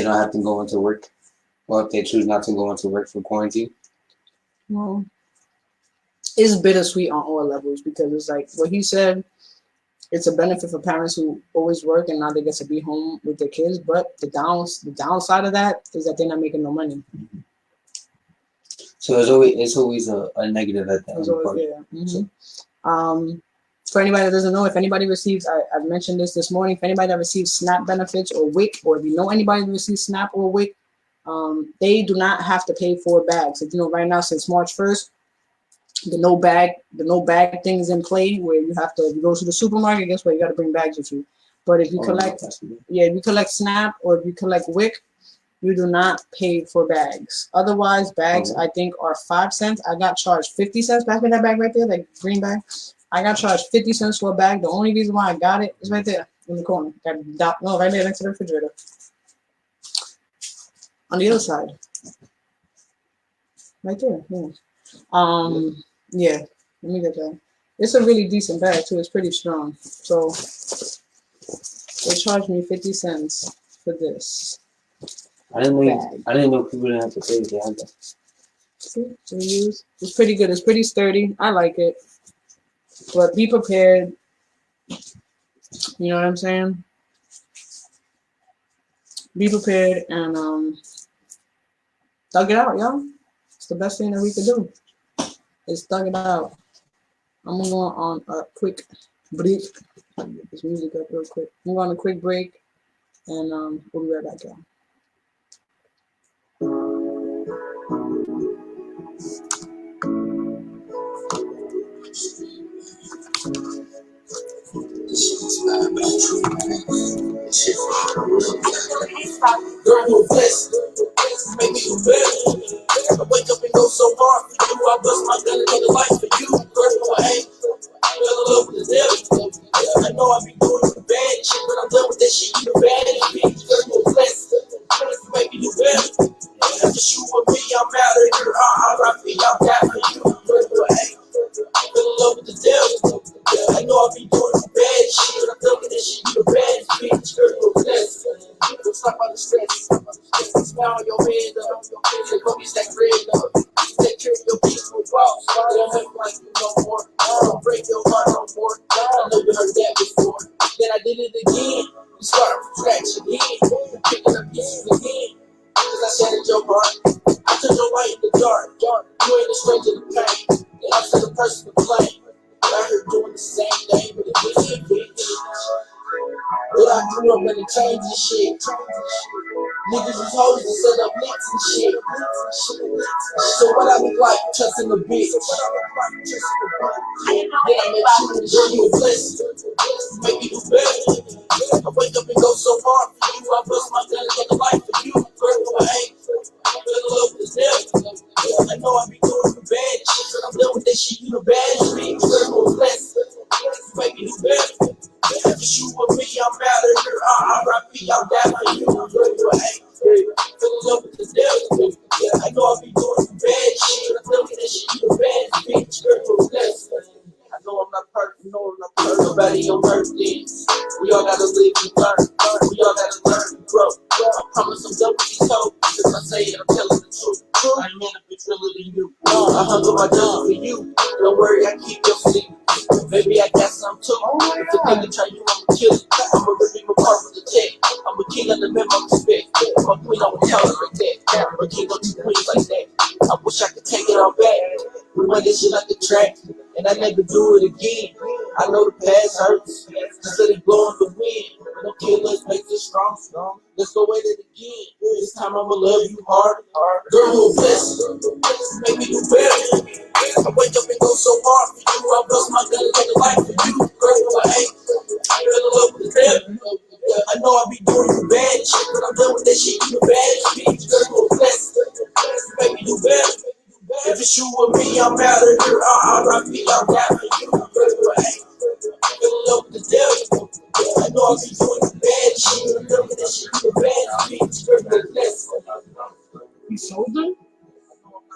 don't have to go into work, or if they choose not to go into work for quarantine. Well, it's bittersweet on all levels, because it's like what he said. It's a benefit for parents who always work and now they get to be home with their kids. But the downside of that is that they're not making no money. So it's always a negative at the end part. Yeah. Mm-hmm. For anybody that doesn't know, if anybody receives, I've mentioned this morning, if anybody that receives SNAP benefits or WIC, or if you know anybody who receives SNAP or WIC, they do not have to pay for bags. If you know, right now since March 1st, the no bag thing is in play, where you have to, if you go to the supermarket, guess what? You got to bring bags with you. But if you collect, if you collect SNAP or if you collect WIC, you do not pay for bags. Otherwise, bags I think are 5 cents. I got charged 50 cents. Back in that bag right there, that green bag. I got charged 50 cents for a bag. The only reason why I got it is right there in the corner. No, right there next to the refrigerator. On the other side. Right there. Yeah. Yeah. Let me get that. It's a really decent bag too. It's pretty strong. So they charged me 50 cents for this. I didn't know people didn't have to pay the other. See, it's pretty good. It's pretty sturdy. I like it. But be prepared. You know what I'm saying? Be prepared and thug it out, y'all. It's the best thing that we could do. Is thug it out. I'm gonna go on a quick break. Get this music up real quick. I'm going on a quick break, and we'll be right back, y'all. Girl, you're blessed. Make me do better. I wake up and go so hard for you. I bust my gun and take a life for you. Girl, you ain't. I fell in love with the devil. I know I be doing some bad shit, but I'm done with that shit. You the baddest bitch. Girl, you're blessed. You make me do better. After you with me, I'm out of here. R.I.P. I'm down for you. Girl, you ain't. I fell in love with the devil. I know I be doing some bad shit, but I'm done with that shit. You the baddest bitch. Girl, you're blessed. Don't stop all the stress. Smile on your head up. Take up your stack bread up. Take care of your peaceful walks. They don't make like you no more. Don't break your heart no more. I know you heard that before. Then I did it again. You started from scratch again. Picking up pieces again. Cause I shattered your heart. I took your light in the dark. You ain't a stranger to pain. And I'm still the person to blame. I heard doing the same thing, but it was a big but I grew up in the change and shit. Niggas was hoes to set up licks and shit. So what I look like, trusting the bitch. Then I make sure the girl you a blessing. Make me do better. I wake up and go so hard for you. I bust my gun and take a life for you. Girl, you ain't. I fell in love with the devil. I know I be doing some bad shit, but I'm done with that shit. You the baddest bitch. Girl, you a blessing. Make me do better. After you with me, I'm out of here. R.I.P. I'm down for you. Girl, you ain't. Fell in love with the devil. I know I be doing some bad shit. I'm done with that shit. You the baddest bitch. Girl, you a blessing. I know I'm not perfect. No, I'm not perfect. Nobody on earth is. We all gotta live and learn. We all gotta learn and grow. I promise I'm done with these hoes. If I say it, I'm telling the truth. I ain't meant to be realer than you. I hung up my gun for you. Don't worry, I keep your secret. Baby, I got some too. If the nigga try you, I'ma kill it. I'ma rip him apart with the tech. I'm a king of the minimum respect. I'm a queen, I would tolerate that. I'm a king of two queens like that. I wish I could take it all back. We run this shit like the track, and I never do it again. I know the past hurts, just let it blow in the wind. No killers make it strong. Let's go at it again. This time I'ma love you hard. Girl, you a blessing. Make me do better. I wake up and go so hard for you. I bust my gun and take a life for you. Girl, you ain't. I fell in love with the devil. I know I be doing some bad shit, but I'm done with that shit. You the baddest bitch. Girl, you a blessing. Make me do better. If it's you or me, I'm out of here. R.I.P. I'm down for you. Girl, you ain't. I fell in love with the devil. I know I be doing some bad shit, but I'm done with that shit. You the baddest bitch. Girl, you a blessing. You sold them?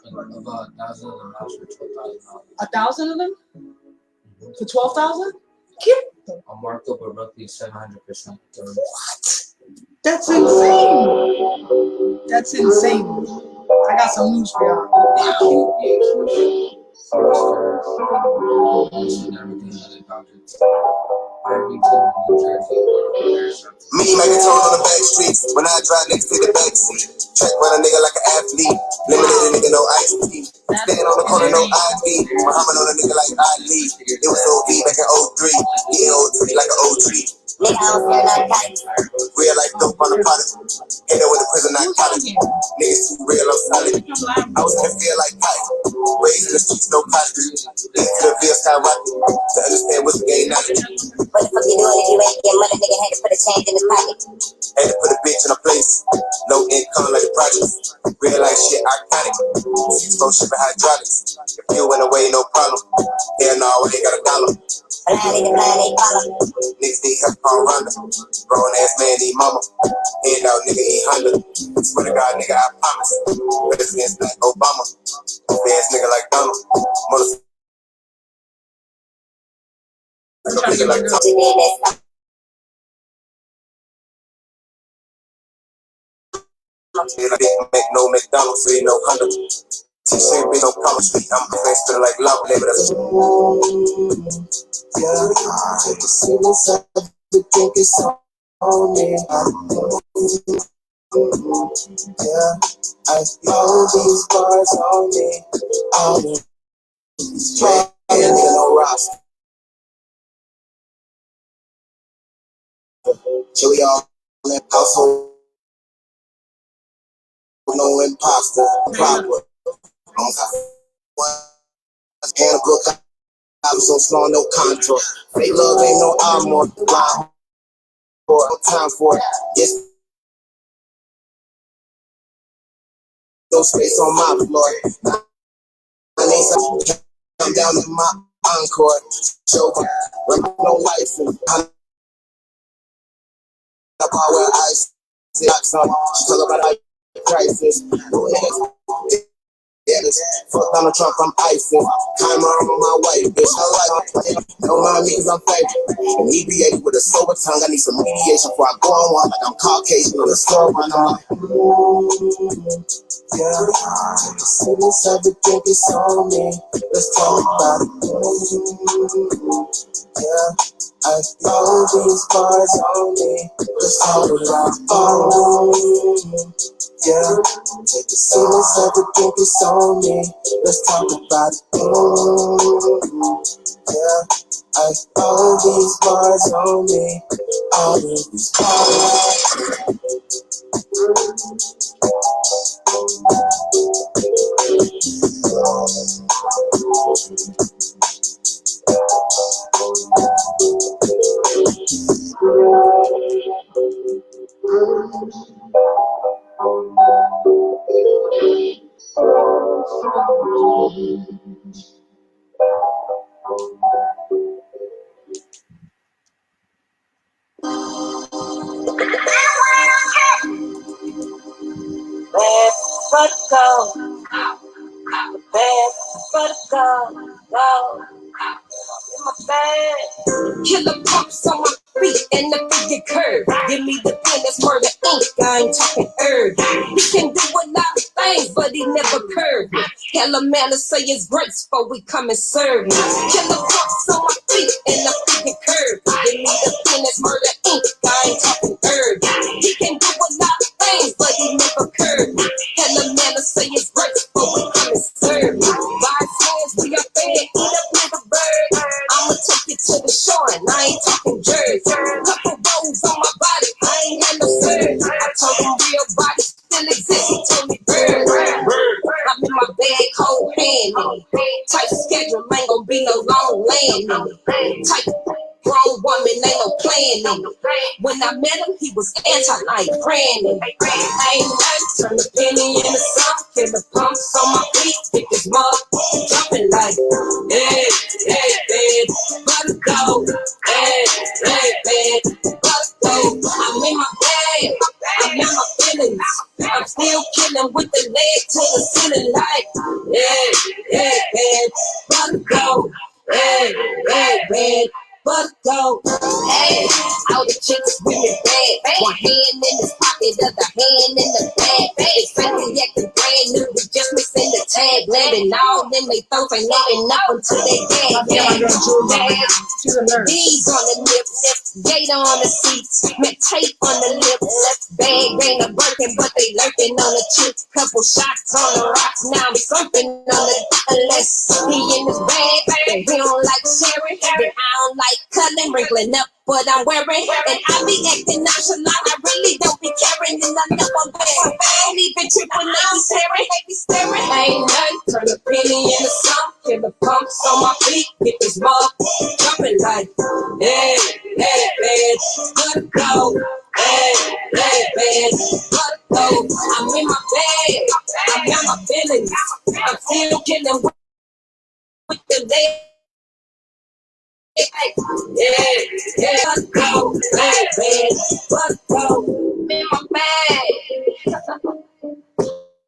About 1,000 of them for $12,000. 1,000 of them? For 12,000? Cute. A markup of roughly 700%. What? That's insane. That's insane. I got some news for y'all. And everything that they got. Me, making toes on the back streets. When I drive, niggas take the back seat. Track run a nigga like an athlete. Limited nigga, no ice tea. Stand on the corner, no ID. Muhammad on a nigga like Ali. It was OD back in '03. Getting OT like an OG. Nigga, I don't feel narcotics. Real life dope on the product. Hit it with the prison narcotics. Niggas too real, I'm solid. I was in the field like Pike. Raised in the streets, no cottage. Into the field, skyrocket. To understand what's the game knowledge. What the fuck you doing if you ain't getting money? Nigga had to put a change in his pocket. Had to put a bitch in a place. No income like the projects. Real life shit iconic. 6-4 shipping hydraulics. If you went away, no problem. Hell no, I ain't got a dollar. Niggas need help on Ronda. Grown ass man need mama. Hand out nigga eat Honda. Swear to God, nigga, I promise. President's like Obama. Ass nigga like Donald. Nigga like Tom. Make no McDonald's, so you know Honda. T-shirt be no color street. I'm face to like love, nigga. That's yeah. The serious of the drink is on me. Yeah, I know these bars on me. All these bars, nigga, no roster. Chili all in the household, no imposter. Proper. Hannibal, I'm so small, no contour. Fake love ain't no armor. Line for no time for it. Yes, no space on my floor. My name's come down to my encore. Show no license. Up where I sit on. She talk about our crisis. Fuck Donald Trump, I'm icing. Timer on my white bitch. I like don't mind me cause I'm fake. Inebriated with a sober tongue. I need some mediation before I go on one like I'm Caucasian on the store run on. Yeah, the serious of the drink is on me. Let's talk about it. Yeah, I know these bars on me. Let's talk about it. Yeah, take the serious of the drink is on me. Let's talk about it. Yeah, I know these bars on me. All of these bars. Bad but go, bad but go in my bag. Killer pumps on my feet and the figure curve. Give me the pen that's murder ink. I ain't talking herb. He can do a lot of things, but he never curved. Hella man to say his grace before we come and serve me. Killer pumps on my feet and the figure curve. Give me the pen that's murder ink. I ain't talking herb. He can do a lot of things, but he never curved. Hella man to say his grace before we come and serve me. Rise hands, we are fed, eat up nigga bird. I'ma take you to the shore and I ain't talking jerks. Couple rolls on my body, I ain't had no surge. I told him real body still exists, he told me bird. I'm in my bag, cold hand. Tight schedule, ain't gon' be no long landing. Tight grown woman, ain't no planning. When I met him, he was anti-like branding. I ain't like turn the penny into something. Kill the pumps on my feet, pick his mug, jumping like, hey, hey, babe, gotta go, hey, hey, babe, gotta go. I'm in my bag, I'm in my feelings. I'm still killing with the leg to the ceiling like, hey, hey, babe, gotta go, hey, hey, babe. But go, hey, all the chicks with me bad. One hand in his pocket, other hand in the bag. It's friendly acting brand new, we just missing the tag. bag, blending all in they throats, ain't letting up until they About to dead. get my girl Jules on right now. She's a nurse. D's on the lip, data on the seats, met tape on the lip, bag ain't a Birkin, but they lurking on the cheek. Couple shots on the rocks, now I'm something on the unless he in his bag, and he don't like sharing, then I don't like cuddling, wrinkling up what I'm wearing, and I be acting nonchalant, I really don't be caring, and I know I'm bad. I ain't even trip when they be staring, ain't nothing, turn a penny into something, kill the pumps on my feet, get this mug jumping like, hey, hey, man, good go, hey, hey, man, good go, I'm in my bag, I got my feelings, I'm still killing with the leg. Yeah, yeah, let's go, baby, let's go. I'm in my bag.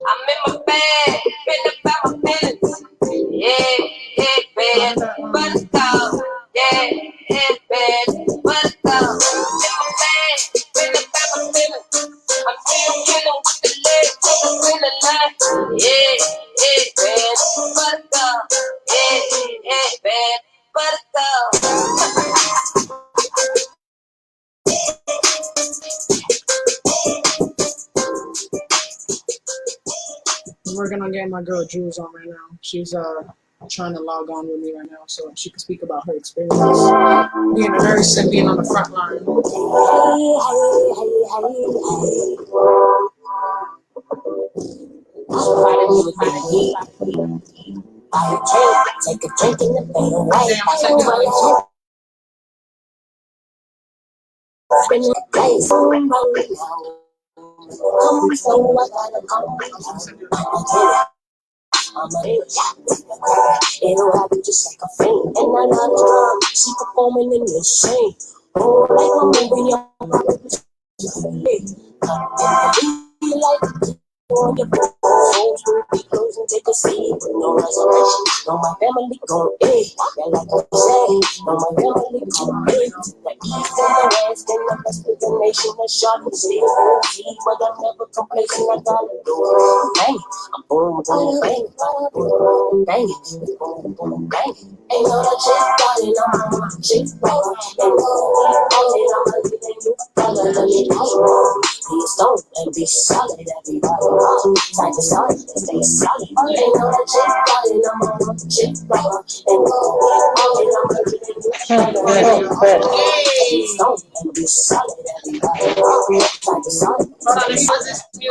I'm in my bag. Been about my feelings. Yeah, yeah, bad. Let's go. Yeah, yeah, bad. Let's go. In my bag. Been about my feelings. I'm still killing with the legs. I'm feeling like, yeah, yeah, bad. Let's go. Yeah, yeah, bad. Let's go. I'm working on getting my girl Jules on right now. She's trying to log on with me right now so she can speak about her experience being a nurse and being on the front line. Take a drink in the bed away. Spend the day so I gotta come. I'm a it'll have you just like a fiend. And I know the drum, she performing in the scene. Oh, like a movie, like on your phones will be closing, take a seat with no reservation. No, my family gon' eat. Yeah, like I say, no, my family gon' eat. The east and the west and the rest of the nation is shot and still won't see, but I'm never complacent. I gotta do it. Bang, I'm boom, boom, bang, boom, bang, boom, boom, bang. Ain't no the chick got it on my chick, bang. Ain't no I'm a living you, better than me. Be stone and be solid, everybody. Time to start, stay solid. Ain't no the chick got it on my chick, bang. Ain't no I'm a living you, better than me. Be stone and be solid, everybody. Time to start, stay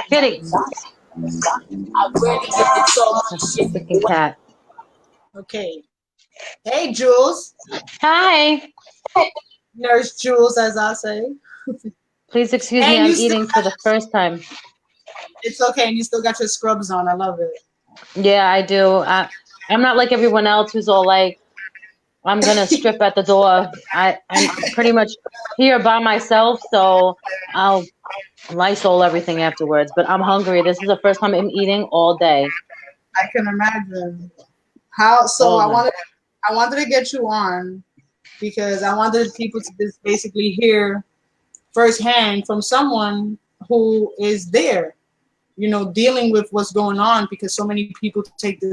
Kitty, I'm ready to get so much that's a shit. freaking cat. Okay. Hey, Jules. Hi. Nurse Jules, as I say. Please excuse me. And I'm you still eating for the first time. it's okay, and you still got your scrubs on. I love it. Yeah, I do. I'm not like everyone else who's all like, I'm gonna strip at the door. I'm pretty much here by myself, so I'll Lysol everything afterwards. But I'm hungry. This is the first time I'm eating all day. I can imagine. How so All I day. wanted to get you on because I wanted people to just basically hear firsthand from someone who is there, dealing with what's going on, because so many people are taking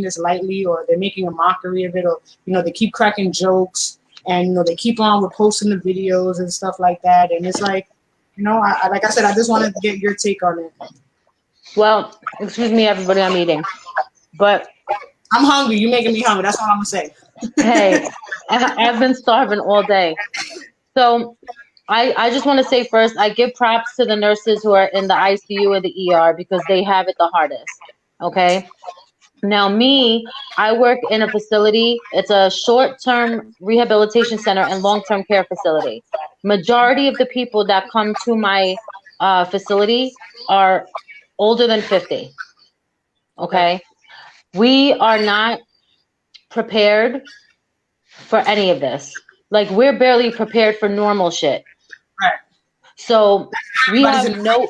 this lightly, or they're making a mockery of it, or they keep cracking jokes, and they keep on with posting the videos and stuff like that, and it's like, like I said, I just wanted to get your take on it. Well, excuse me, everybody. I'm eating, but I'm hungry. You're making me hungry. That's all I'm gonna say. hey, I've been starving all day. So I just want to say first, I give props to the nurses who are in the ICU and the ER because they have it the hardest. Okay. Now, I work in a facility. It's a short-term rehabilitation center and long-term care facility. Majority of the people that come to my facility are older than 50. Okay. We are not prepared for any of this. Like, we're barely prepared for normal shit. Right. So we Everybody's have no.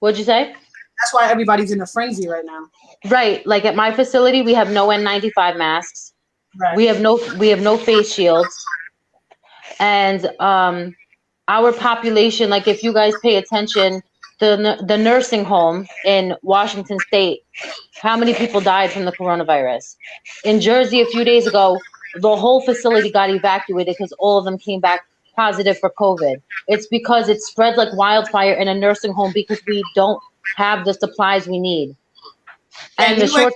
What'd you say? That's why everybody's in a frenzy right now. Right. Like at my facility, we have no N95 masks. Right. We have no face shields, and our population, like if you guys pay attention, the nursing home in Washington State, how many people died from the coronavirus? In Jersey a few days ago, the whole facility got evacuated because all of them came back positive for COVID. It's because it spread like wildfire in a nursing home because we don't have the supplies we need. And the short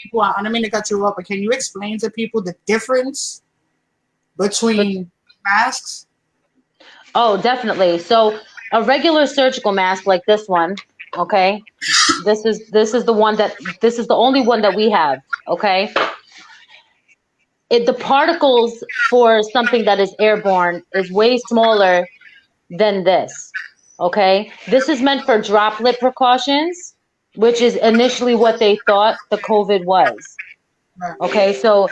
people, I don't mean to cut you off, but can you explain to people the difference between masks? Oh, definitely. So a regular surgical mask like this one, okay? This is the only one that we have, okay? The particles for something that is airborne is way smaller than this, okay? This is meant for droplet precautions, which is initially what they thought the COVID was. Okay, so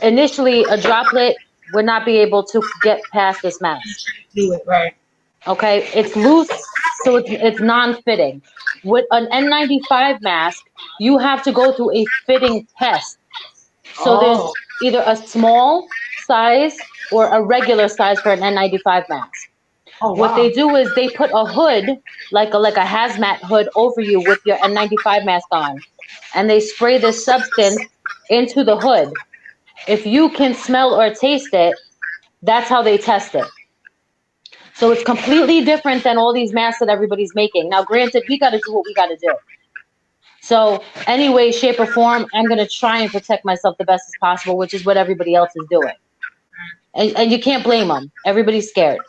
initially a droplet would not be able to get past this mask. Do it, right. Okay, it's loose, so it's non-fitting. With an N95 mask, you have to go through a fitting test. So there's either a small size or a regular size for an N95 mask. Oh, wow. What they do is they put a hood, like a hazmat hood, over you with your N95 mask on, and they spray this substance into the hood. If you can smell or taste it, that's how they test it. So it's completely different than all these masks that everybody's making. Now, granted, we got to do what we got to do. So any way, shape, or form, I'm going to try and protect myself the best as possible, which is what everybody else is doing. And you can't blame them. Everybody's scared.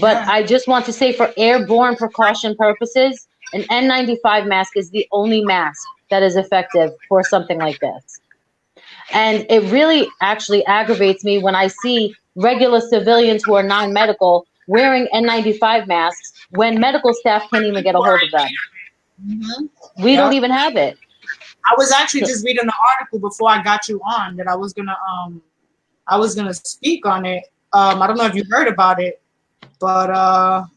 But I just want to say, for airborne precaution purposes, an N95 mask is the only mask that is effective for something like this. And it really actually aggravates me when I see regular civilians who are non-medical wearing N95 masks when medical staff can't even get a hold of them. Mm-hmm. We don't even have it. I was actually just reading an article before I got you on that I was gonna speak on it. I don't know if you heard about it, but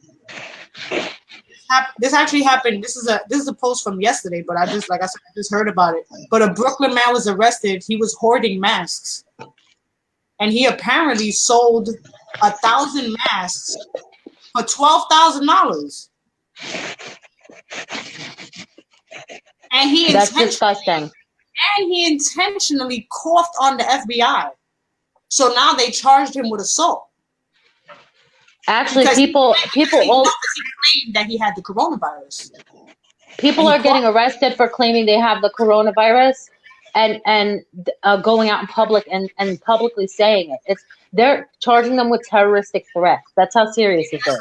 this actually happened. This is a post from yesterday, but I just heard about it. But a Brooklyn man was arrested. He was hoarding masks, and he apparently sold 1,000 masks for $12,000. And that's disgusting. And he intentionally coughed on the FBI. So now they charged him with assault. Actually, because people all claimed that he had the coronavirus. People are getting arrested for claiming they have the coronavirus and going out in public and publicly saying it. They're charging them with terroristic threats. That's how serious it is.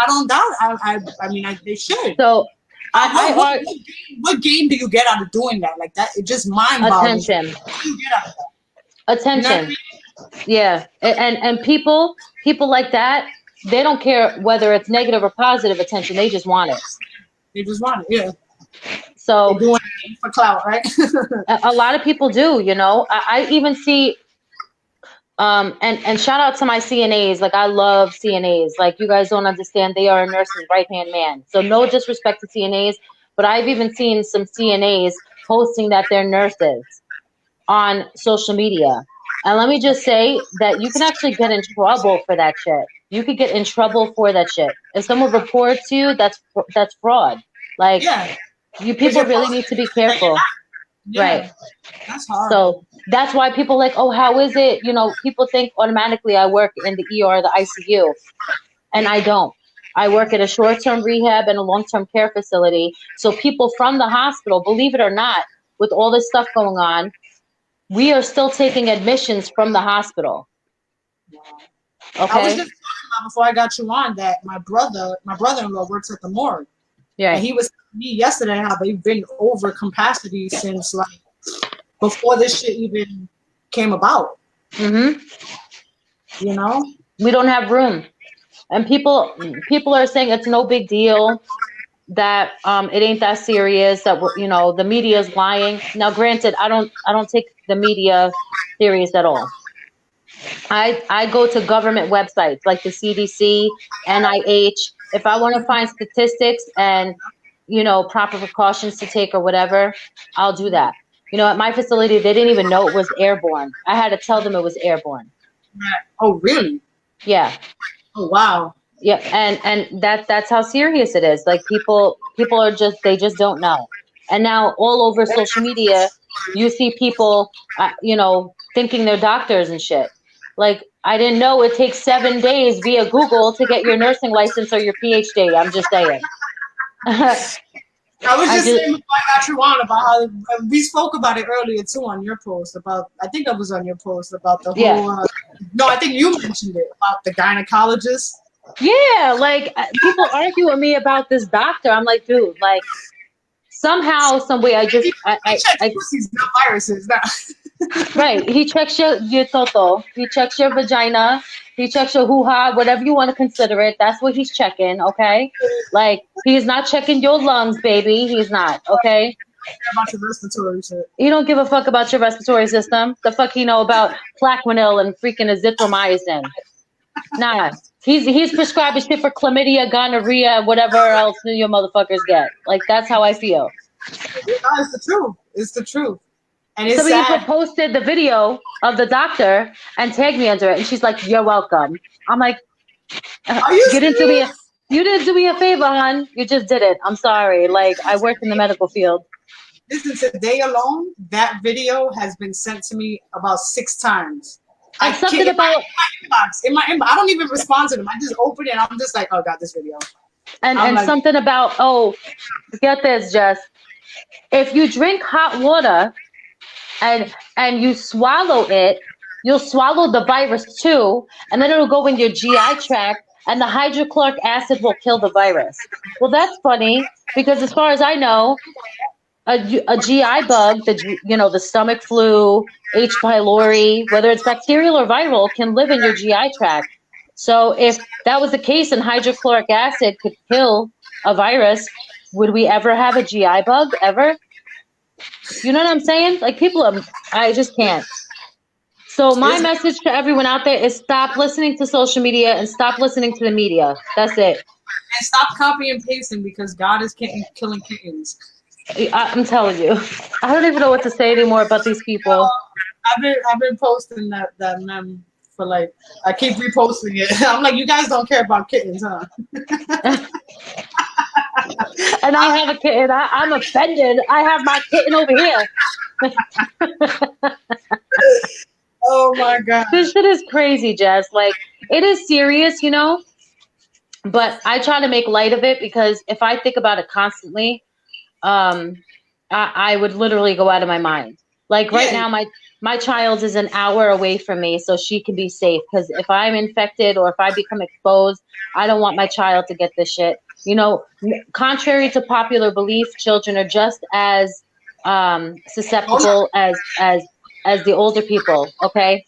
I don't doubt. I mean, they should. So, what gain do you get out of doing that? Like that, it just mind-boggling. Attention. What do you get out of that? Attention. You know what I mean? Yeah, and people like that, they don't care whether it's negative or positive attention. They just want it. They just want it. Yeah. So they're doing it for clout, right? a lot of people do. You know, I even see. And shout out to my CNAs. Like, I love CNAs. Like, you guys don't understand. They are a nurse's right-hand man. So no disrespect to CNAs, but I've even seen some CNAs posting that they're nurses on social media. And let me just say that you can actually get in trouble for that shit. You could get in trouble for that shit. If someone reports you, that's fraud. Like, you people really need to be careful. Right. That's hard. So that's why people like, oh, how is it? You know, people think automatically I work in the ER, the ICU, and I don't. I work at a short-term rehab and a long-term care facility. So people from the hospital, believe it or not, with all this stuff going on, we are still taking admissions from the hospital. Okay. I was just talking about before I got you on that my brother-in-law works at the morgue. Yeah. And he was telling me yesterday how they've been over capacity since like before this shit even came about. Mm-hmm. You know? We don't have room. And people are saying it's no big deal, that it ain't that serious, that the media is lying. Now, granted, I don't take the media serious at all. I go to government websites like the CDC, NIH. If I want to find statistics and proper precautions to take or whatever, I'll do that. You know, at my facility, they didn't even know it was airborne. I had to tell them it was airborne. Oh, really? Yeah. Oh, wow. Yeah, and that's how serious it is. Like people are just, they just don't know. And now all over social media, you see people, you know, thinking they're doctors and shit. Like, I didn't know it takes 7 days via Google to get your nursing license or your PhD. I'm just saying. I was just I saying before I got you on about how we spoke about it earlier too on your post about, I think it was on your post about the Yeah. whole, no, I think you mentioned it about the gynecologist. Yeah, like people argue with me about this doctor. I'm like, dude, like somehow, some way, He checks pussies, not viruses. No. right. He checks your toto. He checks your vagina. He checks your hoo-ha, whatever you want to consider it. That's what he's checking, okay? Like, he's not checking your lungs, baby. He's not, okay? About your respiratory shit. He don't give a fuck about your respiratory system. The fuck he know about Plaquenil and freaking azithromycin. Nah. He's prescribing shit for chlamydia, gonorrhea, whatever else your motherfuckers get. Like, that's how I feel. No, it's the truth. It's the truth. And it's Somebody sad. even posted the video of the doctor and tagged me under it, and she's like, "You're welcome." I'm like, Are you "You didn't do me. serious? You didn't do me a favor, hon. You just did it. I'm sorry. Like, I work in the medical field." Listen, today alone, that video has been sent to me about 6 times. And something in about in my inbox. I don't even respond to them. I just open it and I'm just like, oh, got this video. and I'm like, something about, oh, get this, Jess. If you drink hot water and you swallow it, you'll swallow the virus too, and then it'll go in your GI tract, and the hydrochloric acid will kill the virus. Well, that's funny, because as far as I know, a GI bug, the stomach flu, H. pylori, whether it's bacterial or viral, can live in your GI tract. So if that was the case and hydrochloric acid could kill a virus, would we ever have a GI bug ever? You know what I'm saying? Like, I just can't. So my message to everyone out there is stop listening to social media and stop listening to the media. That's it. And stop copy and pasting, because God is killing kittens. I'm telling you, I don't even know what to say anymore about these people. I've been posting that meme for, like, I keep reposting it. I'm like, you guys don't care about kittens, huh? And I have a kitten. I'm offended. I have my kitten over here. Oh my God. This shit is crazy, Jess. Like, it is serious, you know, but I try to make light of it, because if I think about it constantly, I would literally go out of my mind. Like, right now, my child is an hour away from me, so she can be safe. Because if I'm infected or if I become exposed, I don't want my child to get this shit. You know, contrary to popular belief, children are just as susceptible as the older people. Okay.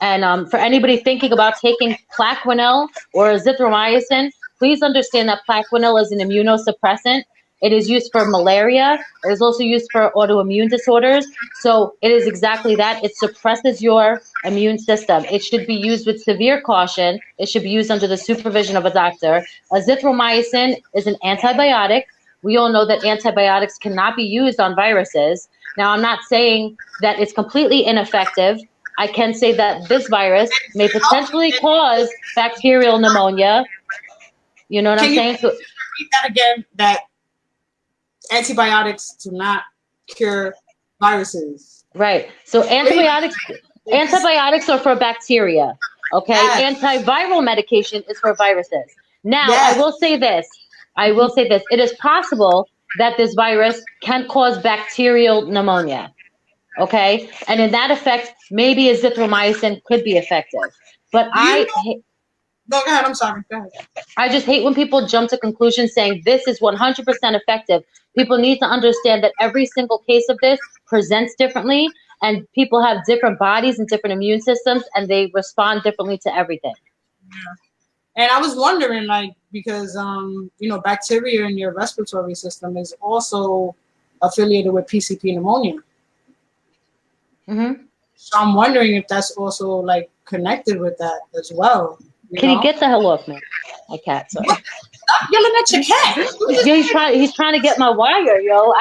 And for anybody thinking about taking Plaquenil or azithromycin, please understand that Plaquenil is an immunosuppressant. It is used for malaria. It is also used for autoimmune disorders. So it is exactly that. It suppresses your immune system. It should be used with severe caution. It should be used under the supervision of a doctor. Azithromycin is an antibiotic. We all know that antibiotics cannot be used on viruses. Now, I'm not saying that it's completely ineffective. I can say that this virus may potentially cause bacterial pneumonia. You know what I'm saying? So, repeat that again, that antibiotics do not cure viruses. right. So antibiotics are for bacteria. Okay. Yes. Antiviral medication is for viruses. Now, Yes. I will say this. It is possible that this virus can cause bacterial pneumonia. Okay. And in that effect, maybe azithromycin could be effective. But No, go ahead. I'm sorry. Go ahead. I just hate when people jump to conclusions saying this is 100% effective. People need to understand that every single case of this presents differently, and people have different bodies and different immune systems, and they respond differently to everything. Yeah. And I was wondering, like, because, bacteria in your respiratory system is also affiliated with PCP pneumonia. Mm-hmm. So I'm wondering if that's also, like, connected with that as well. Can you get the hell off me? My cat, sorry. Stop stop yelling at your cat. Yeah, he's trying to get my wire, yo.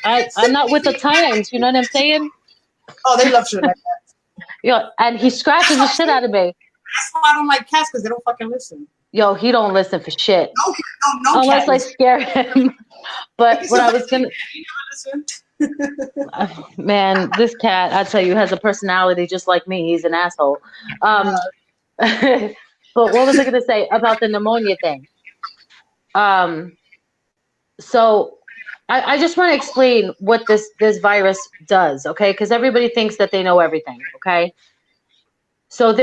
I'm not with the times. You know what I'm saying? Oh, they love shit like that. Yo, and he scratches the shit out of me. That's why I don't like cats, because they don't fucking listen. Yo, he don't listen for shit. No unless cat I listens. scare him. But what I was gonna, He never listen. man, this cat, I tell you, has a personality just like me. He's an asshole. But what was I gonna say about the pneumonia thing? So I just want to explain what this virus does, okay? Because everybody thinks that they know everything, okay? So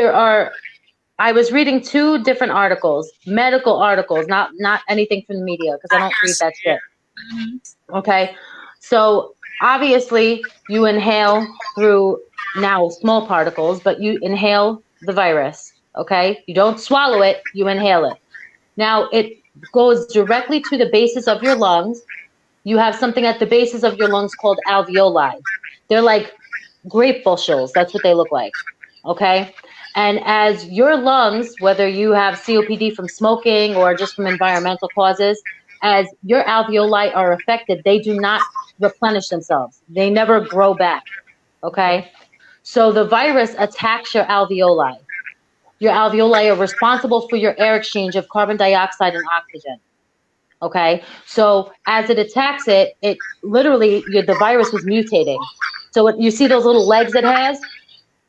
I was reading 2 different articles, medical articles, not anything from the media, because I don't read that shit. Okay, so obviously you inhale through now small particles, but you inhale the virus. Okay, you don't swallow it, you inhale it. Now it goes directly to the bases of your lungs. You have something at the bases of your lungs called alveoli. They're like grape bushels. That's what they look like. Okay. And as your lungs, whether you have COPD from smoking or just from environmental causes, as your alveoli are affected, they do not replenish themselves. They never grow back. Okay. So the virus attacks your alveoli. Your alveoli are responsible for your air exchange of carbon dioxide and oxygen. Okay. So as it attacks it, it literally, the virus was mutating. So you see those little legs it has?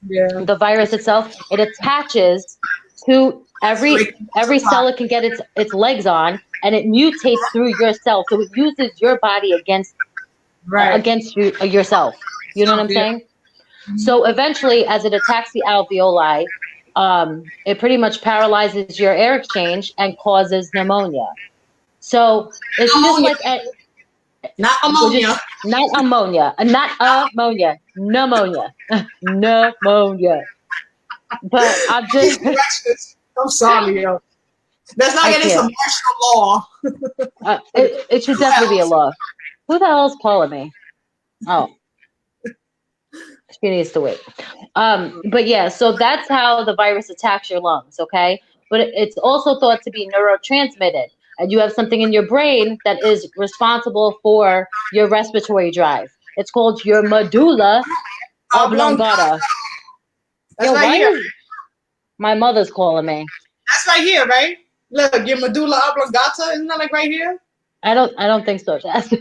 Yeah. The virus itself, it attaches to every cell it can get its legs on, and it mutates through your cell. So it uses your body against yourself. You know what I'm saying? So eventually, as it attacks the alveoli, it pretty much paralyzes your air exchange and causes pneumonia. So it's just like not ammonia. Not ammonia. Not ammonia. Pneumonia. Pneumonia. But I'm just... I'm sorry, yo. That's not getting some martial law. It should definitely be a law. Who the hell is calling me? Oh. She needs to wait. But yeah, so that's how the virus attacks your lungs, okay? But it's also thought to be neurotransmitted. And you have something in your brain that is responsible for your respiratory drive. It's called your medulla oblongata. That's right here. My mother's calling me. That's right here, right? Look, your medulla oblongata, isn't that like right here? I don't think so, Jess. Wait,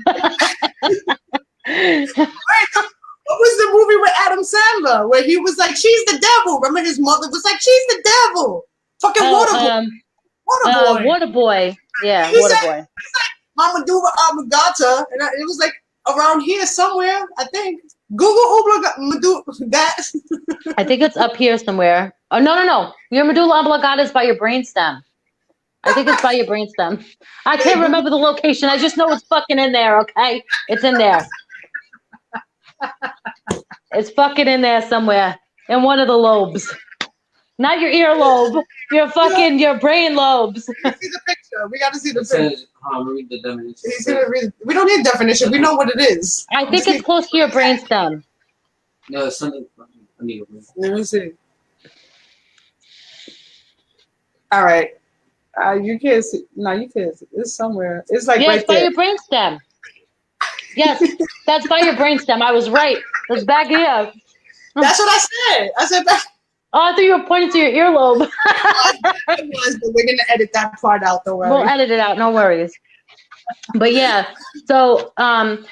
what was the movie with Adam Sandler where he was like, she's the devil? Remember his mother was like, she's the devil. Fucking Waterboy. Yeah, Waterboy. Waterboy. Like, my medulla oblongata, and it was like around here somewhere, I think. Google medulla that. I think it's up here somewhere. Oh no. Your medulla oblongata is by your brainstem. I think it's by your brainstem. I can't remember the location. I just know it's fucking in there, okay? It's in there. It's fucking in there somewhere. In one of the lobes. Not your earlobe. Your brain lobes. See the picture. We got to see the picture. Read the definition. We don't need definition. We know what it is. I think it's close to your brainstem. No, it's something. Let me see. All right. You can't see. No, you can't see. It's somewhere. It's like right it's by your brainstem. Yes, that's by your brainstem. I was right. It's back here. That's what I said. I said back. Oh, I thought you were pointing to your earlobe. It was, but we're gonna edit that part out. Don't worry. We'll edit it out. No worries. But yeah, so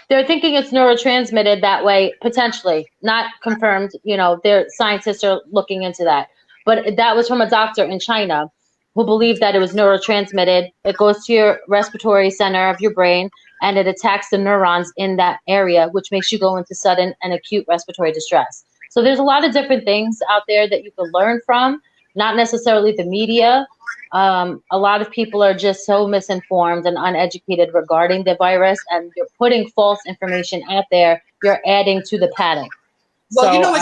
they're thinking it's neurotransmitted that way, potentially, not confirmed. You know, their scientists are looking into that. But that was from a doctor in China who believed that it was neurotransmitted. It goes to your respiratory center of your brain, and it attacks the neurons in that area, which makes you go into sudden and acute respiratory distress. So there's a lot of different things out there that you can learn from, not necessarily the media. A lot of people are just so misinformed and uneducated regarding the virus, and you're putting false information out there. You're adding to the panic. Well, so, you know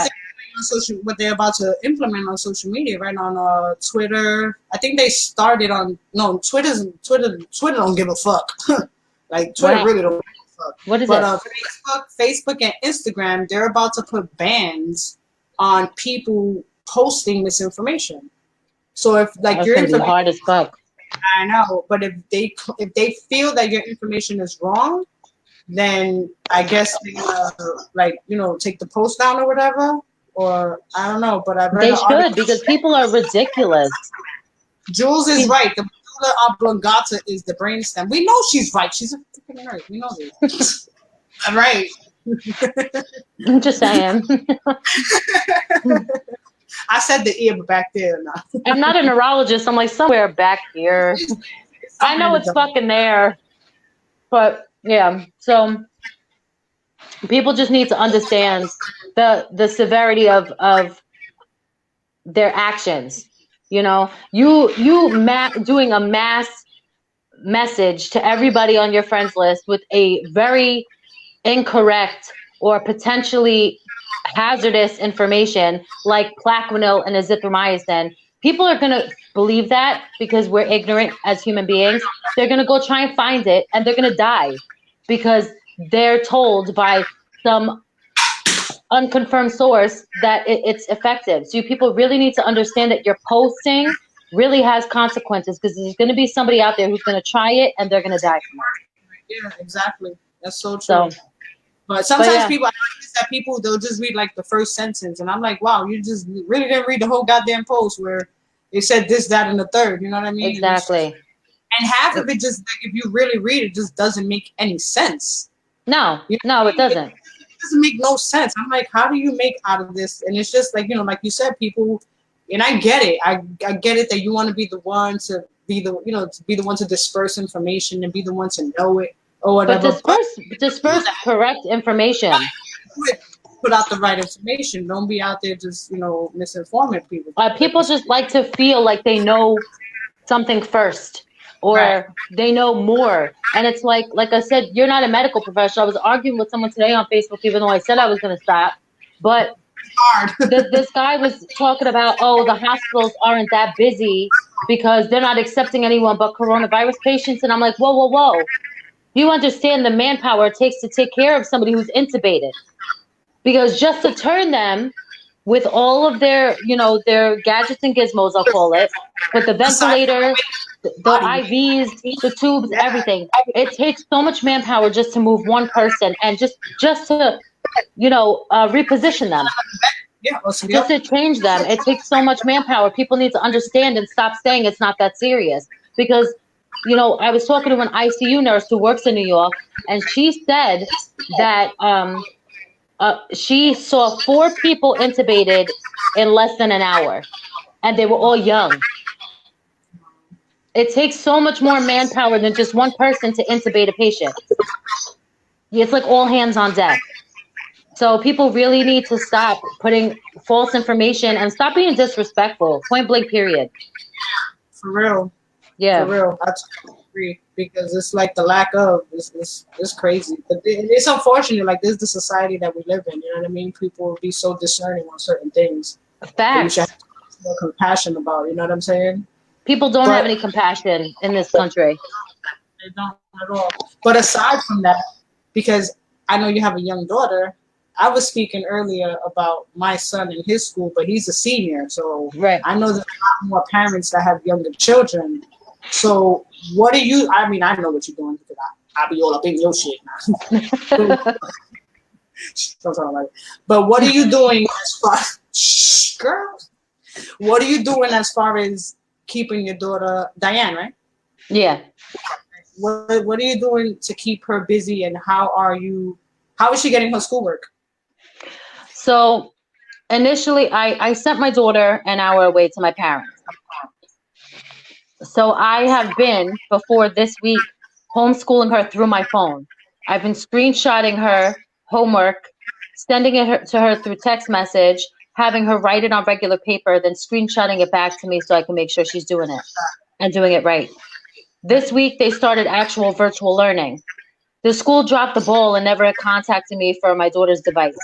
what they're about to implement on social media, right? On Twitter. I think they started on Twitter don't give a fuck. Like Twitter really don't give a fuck. What is it? Facebook and Instagram, they're about to put bans on people posting misinformation. So if like your information hard as fuck. I know, but if they feel that your information is wrong, then I guess they're gonna like take the post down or whatever. Or I don't know, but I read They an should, article. because people are ridiculous. Jules is right. The medulla oblongata is the brainstem. We know she's right. She's a freaking nerd. We know this. Right. I'm just saying. I said the ear, but back there now. I'm not a neurologist. I'm like somewhere back here. I know it's fucking there. But yeah, so people just need to understand the severity of their actions. You know, you doing a mass message to everybody on your friends list with a very incorrect or potentially hazardous information like Plaquenil and azithromycin. People are going to believe that because we're ignorant as human beings. They're going to go try and find it, and they're going to die because they're told by some unconfirmed source that it's effective. So you people really need to understand that your posting really has consequences, because there's going to be somebody out there who's going to try it and they're going to die from it. Yeah, exactly. That's so true. So, but sometimes yeah. people, I notice that people, they'll just read like the first sentence, and I'm like, wow, you just really didn't read the whole goddamn post where they said this, that, and the third. You know what I mean? Exactly. And half of it just, like, if you really read it, just doesn't make any sense. No, You know? no, it doesn't. It doesn't make no sense. I'm like, how do you make out of this? And it's just like, like you said, people, and I get it. I get it that you want to be the one to be the, to be the one to disperse information and be the one to know it or whatever. But disperse correct information. Put out the right information. Don't be out there just, misinforming people. People just like to feel like they know something first, or Right. they know more. And it's like I said, you're not a medical professional. I was arguing with someone today on Facebook, even though I said I was going to stop. But Hard. this guy was talking about, the hospitals aren't that busy because they're not accepting anyone but coronavirus patients. And I'm like, whoa. You understand the manpower it takes to take care of somebody who's intubated? Because just to turn them with all of their, their gadgets and gizmos, I'll call it, with the ventilator, the IVs, the tubes, everything. It takes so much manpower just to move one person and just to, reposition them. Yeah, Just to change them. It takes so much manpower. People need to understand and stop saying it's not that serious. Because, I was talking to an ICU nurse who works in New York, and she said that she saw 4 people intubated in less than an hour, and they were all young. It takes so much more manpower than just one person to intubate a patient. It's like all hands on deck. So people really need to stop putting false information and stop being disrespectful. Point blank, period. For real. Yeah. For real. I totally agree, because it's like the lack of, it's crazy. But it's unfortunate. Like, this is the society that we live in. You know what I mean? People will be so discerning on certain things. Facts. You should have more compassion about it. You know what I'm saying? People don't have any compassion in this country. They don't at all. But aside from that, because I know you have a young daughter, I was speaking earlier about my son in his school, but he's a senior. So Right. I know there's a lot more parents that have younger children. So what do you, I mean, I know what you're doing, because I be all up in your shit now. Don't sound like it. But what are you doing as far, shh, girl, what are you doing as far as keeping your daughter, Diane, right? Yeah. What are you doing to keep her busy, and how is she getting her schoolwork? So initially, I sent my daughter an hour away to my parents. So I have been, before this week, homeschooling her through my phone. I've been screenshotting her homework, sending it to her through text message, having her write it on regular paper, then screenshotting it back to me so I can make sure she's doing it and doing it right. This week, they started actual virtual learning. The school dropped the ball and never contacted me for my daughter's device.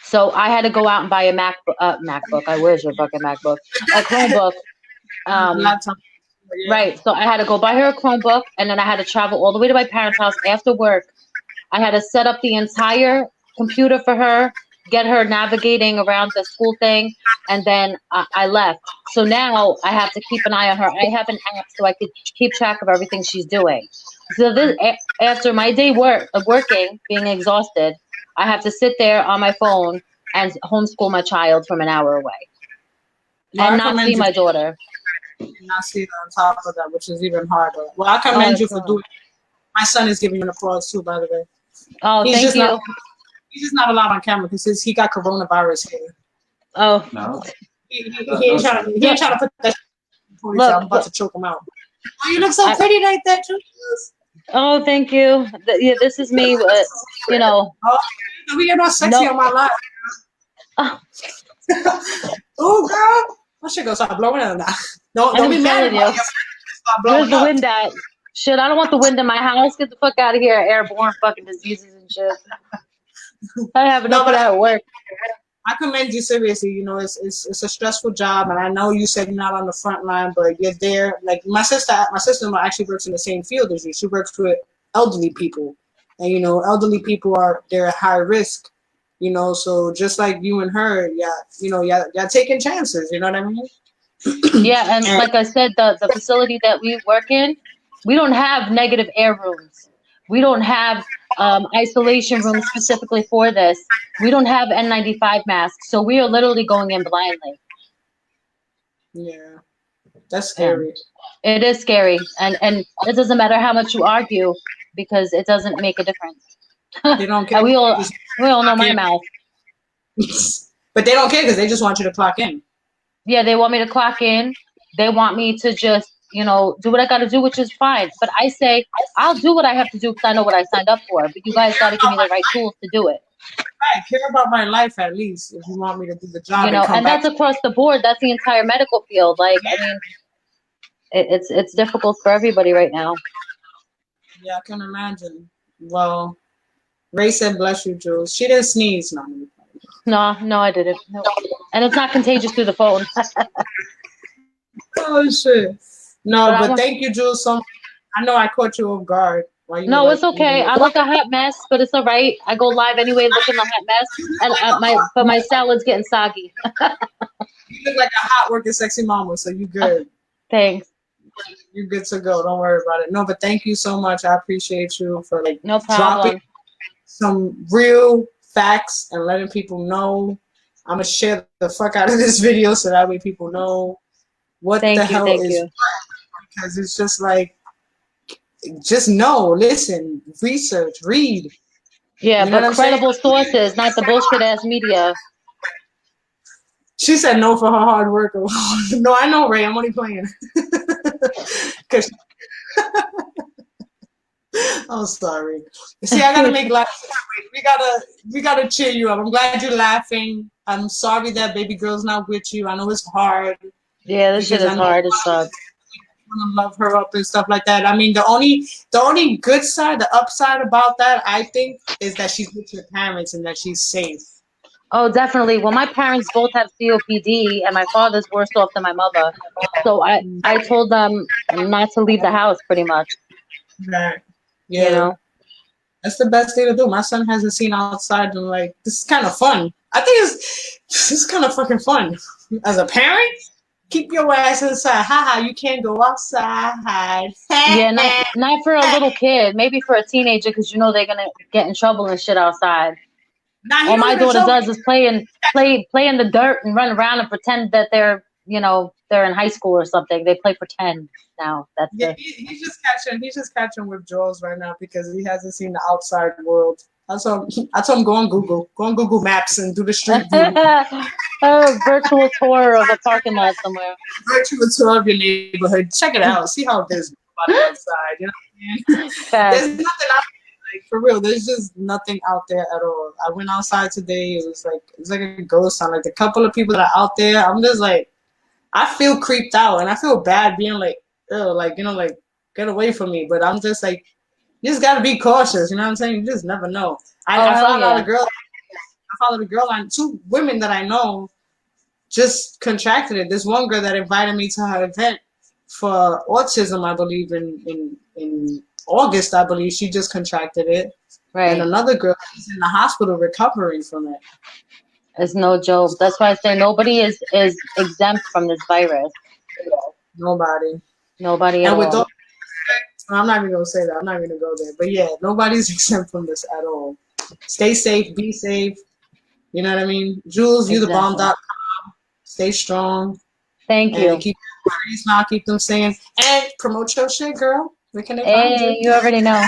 So I had to go out and buy a MacBook. I wish a fucking MacBook. A Chromebook. Laptop. Yeah. Right. So I had to go buy her a Chromebook, and then I had to travel all the way to my parents' house after work. I had to set up the entire computer for her, get her navigating around the school thing, and then I left. So now I have to keep an eye on her. I have an app so I could keep track of everything she's doing. So this, after my day of working, being exhausted, I have to sit there on my phone and homeschool my child from an hour away No, I and not commend see you my daughter. for not seeing on top of that, which is even harder. Well, I commend you for God. doing it. My son is giving you an applause too, by the way. Oh, He's thank just you. not he's just not allowed on camera because he got coronavirus here. Oh, No. He ain't trying to put that before Look, I'm about to choke him out. Oh, you look so pretty right there, Julius. oh, thank you. Yeah, this is me. You know. Oh, we are not sexy No. on my life. Oh, Oh, girl. I should go start blowing it now. Don't I'm be mad at telling me. you. Start Where's blowing the up. wind at? Shit, I don't want the wind in my house. Get the fuck out of here. Airborne fucking diseases and shit. I have enough of that at work. I commend you seriously. You know, it's a stressful job, and I know you said you're not on the front line, but you're there. Like my sister-in-law actually works in the same field as you. She works with elderly people, and you know, elderly people they're at high risk. You know, so just like you and her, y'all taking chances. You know what I mean? Yeah, and like I said, the facility that we work in, we don't have negative air rooms. We don't have isolation rooms specifically for this. We don't have N95 masks, so we are literally going in blindly. Yeah, that's scary. It is scary, and it doesn't matter how much you argue because it doesn't make a difference. They don't care. And we all know my mouth. But they don't care because they just want you to clock in. Yeah, they want me to clock in. They want me to just, do what I got to do, which is fine. But I say, I'll do what I have to do because I know what I signed up for. But you guys got to give me the right tools to do it. I care about my life at least if you want me to do the job. And that's across the board. That's the entire medical field. Like, I mean, it's difficult for everybody right now. Yeah, I can imagine. Well, Ray said, "Bless you, Jules." She didn't sneeze, no. No, I didn't. No. And it's not contagious through the phone. Oh shit! No, but I thank you, Jules. So I know I caught you off guard. No, it's okay. I look a hot mess, but it's all right. I go live anyway, looking a hot mess, and my salad's getting soggy. You look like a hot working sexy mama, so you good. Thanks. You're good to go. Don't worry about it. No, but thank you so much. I appreciate you for No problem. dropping some real facts and letting people know. I'm gonna share the fuck out of this video so that way people know what the hell is. Because it's just like, just know, listen, research, read. Yeah, You know but credible sources, not the bullshit ass media. She said no for her hard work. No, I know, Ray. I'm only playing. Cause I'm sorry. See, I gotta make laugh. We gotta cheer you up. I'm glad you're laughing. I'm sorry that baby girl's not with you. I know it's hard. Yeah, this shit is hard as fuck. Want to love her up and stuff like that. I mean, the only good side, the upside about that, I think, is that she's with your parents and that she's safe. Oh, definitely. Well, my parents both have COPD, and my father's worse off than my mother. So I told them not to leave the house, pretty much. Right. Yeah. That's the best thing to do. My son hasn't seen outside and like, this is kind of fun. I think this is kind of fucking fun. As a parent, keep your ass inside. Haha, you can't go outside. Yeah, not for a little kid. Maybe for a teenager, because they're gonna get in trouble and shit outside. All my daughter does is play in the dirt and run around and pretend that they're in high school or something. They play pretend now. He's just catching withdrawals right now because he hasn't seen the outside world. I told him go on Google Maps and do the street view. A virtual tour of a parking lot somewhere. Virtual tour of your neighborhood. Check it out. See how there's nobody outside. You know what I mean? There's nothing out there, like, for real. There's just nothing out there at all. I went outside today. It's like a ghost town. Like the couple of people that are out there, I'm just like, I feel creeped out and I feel bad being like, ew, like, like get away from me. But I'm just like, you just gotta be cautious. You know what I'm saying? You just never know. I followed a girl on 2 women that I know just contracted it. This one girl that invited me to her event for autism, I believe in August, I believe she just contracted it. And Right. another girl, she's in the hospital recovering from it. It's no joke. That's why I say nobody is exempt from this virus. Nobody. Nobody at And with all. those, I'm not even gonna say that. I'm not even gonna go there. But yeah, nobody's exempt from this at all. Stay safe. Be safe. You know what I mean? Jules, you the Exactly. bomb. Stay strong. Thank And you. keep your smile. Keep them saying and promote your shit, girl. Where can they find Hey, you? you already know.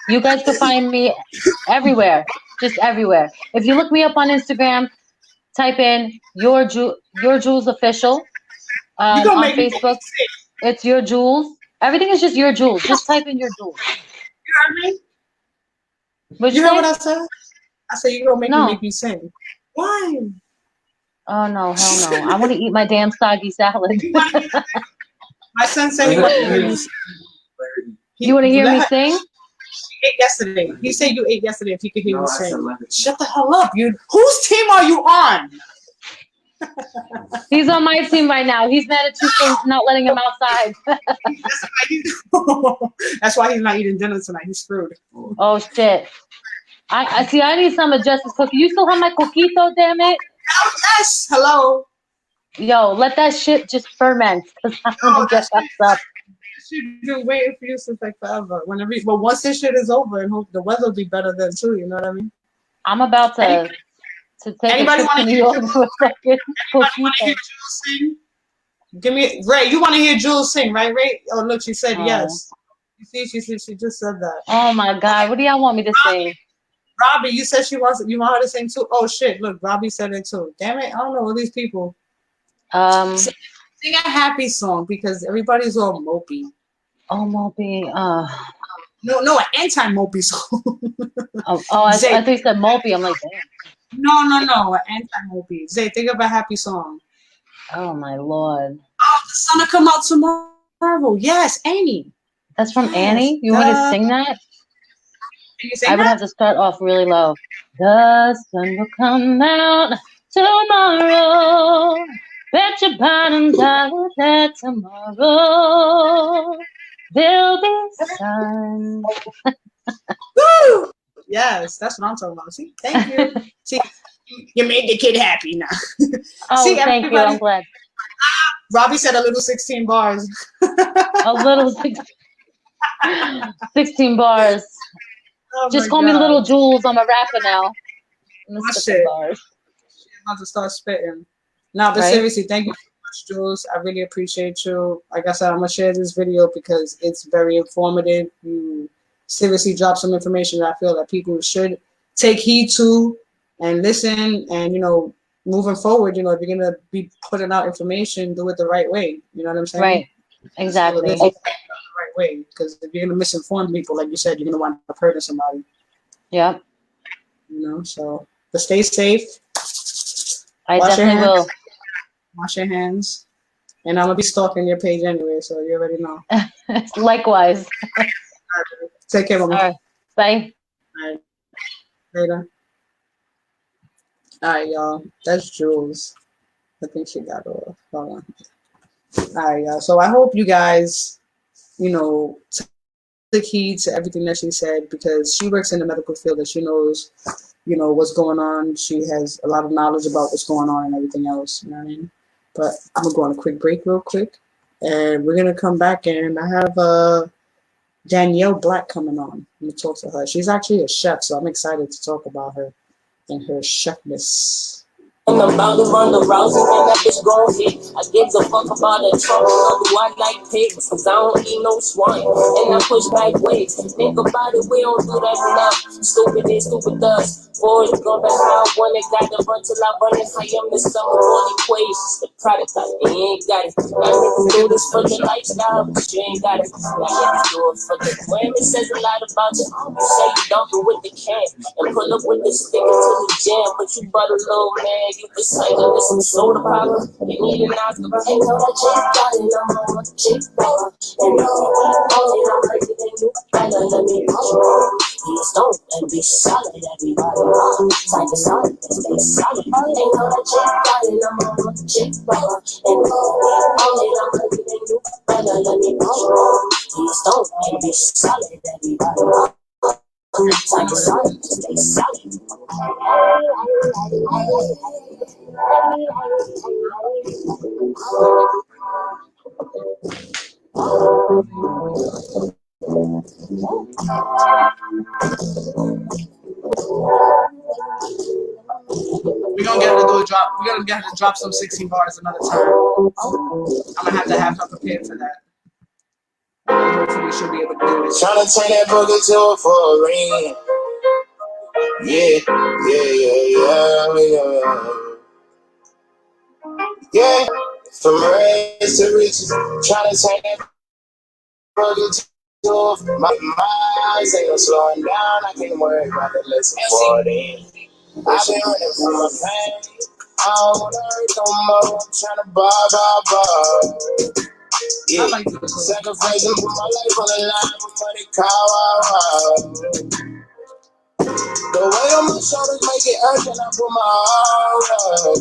You guys can find me everywhere, just everywhere. If you look me up on Instagram, type in your Jules official. You gonna On make me Facebook, sick. it's your Jules. Everything is just your Jules. Just type in your Jules. You heard me? What'd You you heard what say? I said? I said you gonna make No. me sing. Why? Oh no, hell no. I want to eat my damn soggy salad. My son said he wanted to hear you sing. You want to hear Let me her- sing? He ate yesterday. He said you ate yesterday if he could hear you sing. Shut the hell up, you. Whose team are you on? He's on my team right now. He's mad at you for not letting him outside. That's why he's not eating dinner tonight. He's screwed. Oh shit. I see. I need some of Justice cookie. You still have my coquito, damn it. Yes. Hello. Yo, let that shit just ferment because I want to get fucked up. She's been waiting for you since like forever. But once this shit is over, and hope the weather will be better then too. You know what I mean? I'm about to take Anybody a trip to New York for a fucking Want to hear coquito. Jules sing? Give me Ray. You want to hear Jules sing, right, Ray? Oh, look, she said Oh. yes. You see, she just said that. Oh my God, what do y'all want me to sing? Robbie, you said you want her to sing too. Oh shit! Look, Robbie said it too. Damn it! I don't know all these people. Sing a happy song because everybody's all mopey. Oh Moby. No, an anti-mopey song. I Zay. thought you said Moby. I'm like, damn. No, an anti-mopey. Zay, think of a happy song. Oh my Lord. Oh, the sun will come out tomorrow. Yes, Annie. That's from Yes. Annie? You want me to sing that? Can you sing I would that? have to start off really low. The sun will come out tomorrow. Bet your bottom dollar that tomorrow there'll be sun. Woo! Yes, that's what I'm talking about. See, thank you. See, you made the kid happy now. Oh, See, thank you. I'm glad. Robbie said a little 16 bars. A little 16 bars. Oh Just my call me God. Little Jules. I'm a rapper now. I'm My spitting shit. bars. I'm about to start spitting. No, but Right? seriously, thank you so much, Jules. I really appreciate you. Like I said, I'm gonna share this video because it's very informative. You seriously drop some information that I feel that people should take heed to and listen. And moving forward, if you're gonna be putting out information, do it the right way. You know what I'm saying? Right. Exactly. So, the right way, because if you're gonna misinform people, like you said, you're gonna wind up hurting somebody. Yep. So but stay safe. I Wash your definitely will. Wash your hands. And I'm gonna be stalking your page anyway, so you already know. Likewise. Take care, mama. All right. Bye. All right. Later. All right, y'all. That's Jules. I think she got off. Hold on. All right, y'all. So I hope you guys, took heed to everything that she said because she works in the medical field and she knows, what's going on. She has a lot of knowledge about what's going on and everything else. You know what I mean? But I'm gonna go on a quick break real quick. And we're gonna come back and I have Danielle Black coming on. I'm gonna talk to her. She's actually a chef, so I'm excited to talk about her and her chefness. And I'm about to run the rousey and that bitch gon' hit. I give a fuck about that trunk, do I like pigs? Cause I don't eat no swine, and I push back ways. Think about it, we don't do that enough. Stupid is stupid does. Boys go back how I want it, got to run till I run it. I am the summer on equations. The product I ain't got it. I niggas do this for the lifestyle, but you ain't got it. Now niggas do it for the gram. It says a lot about you. You say you dumping with the can and pull up with the stick into the jam, but you but a little man. You can say that it's some soda problem. You need an Oscar. Ain't no that chick got it, I'm on the chick power. And if you want it, I'm bigger than you. Better let me roll. Be a stone and be solid, everybody. Type of solid, stay solid. Ain't no that chick got it, I'm on the chick power. And if you want it, I'm bigger than you. Better let me roll. Be a stone and be solid, everybody. We're gonna get her to do a drop. We're gonna get her to drop some 16 bars another time. I'm gonna have her prepared for that. Hopefully she'll be able to do it. Trying to turn that boogie to a foreign. Yeah, yeah, yeah, yeah. Yeah, from rags to riches. Trying to turn that boogie to a my eyes ain't no slowing down. I can't worry about the lesson 14. I've been running from my pain. I don't wanna hurt no more. I'm trying to bar. Yeah, sacrificing, put my life on the line with money, cow. The weight on my shoulders make it urgent. I put my all up.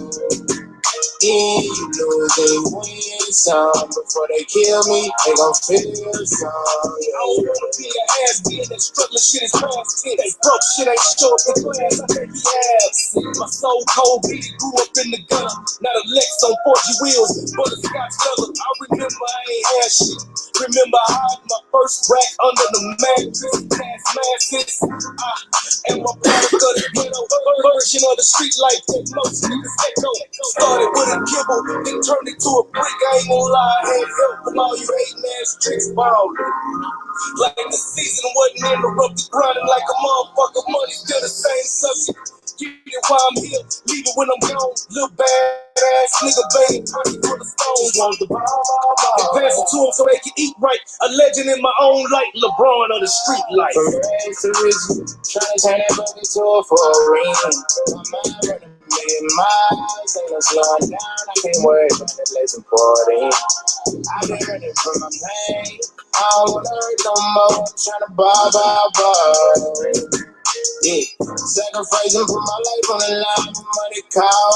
Yeah, you lose, they win some. Before they kill me, they gon' feel some. I don't wanna be an ass being that struggling shit is past tense. They broke shit ain't show up in class. I think he ass. My soul cold beat, grew up in the gutter. Not a Lex on 4G wheels, but a Scotch leather. I remember I ain't had shit. Remember hiding my first rack under the mattress. Past masses. And my product of the ghetto version of the street life that most niggas echo. Started with a kibble, then turned it to a brick. I ain't gonna lie, I had help from all you hating ass tricks ballin'. Like the season wasn't interrupted, grinding like a motherfucker. Money still the same subject. Get it while I'm here, leave it when I'm gone. Little badass nigga bang, pocket full of stones. Want the ball, and pass it to them so they can eat right. A legend in my own light, LeBron of the street life. From rags to riches, trying to turn that boogie to a foreign. My mind running a million miles, ain't no slowing down. I can't worry about that lesson 14. I've been running from my pain. I don't wanna hurt no more. I'm trying to bar. Yeah, sacrificing, put my life on the line for money, cow.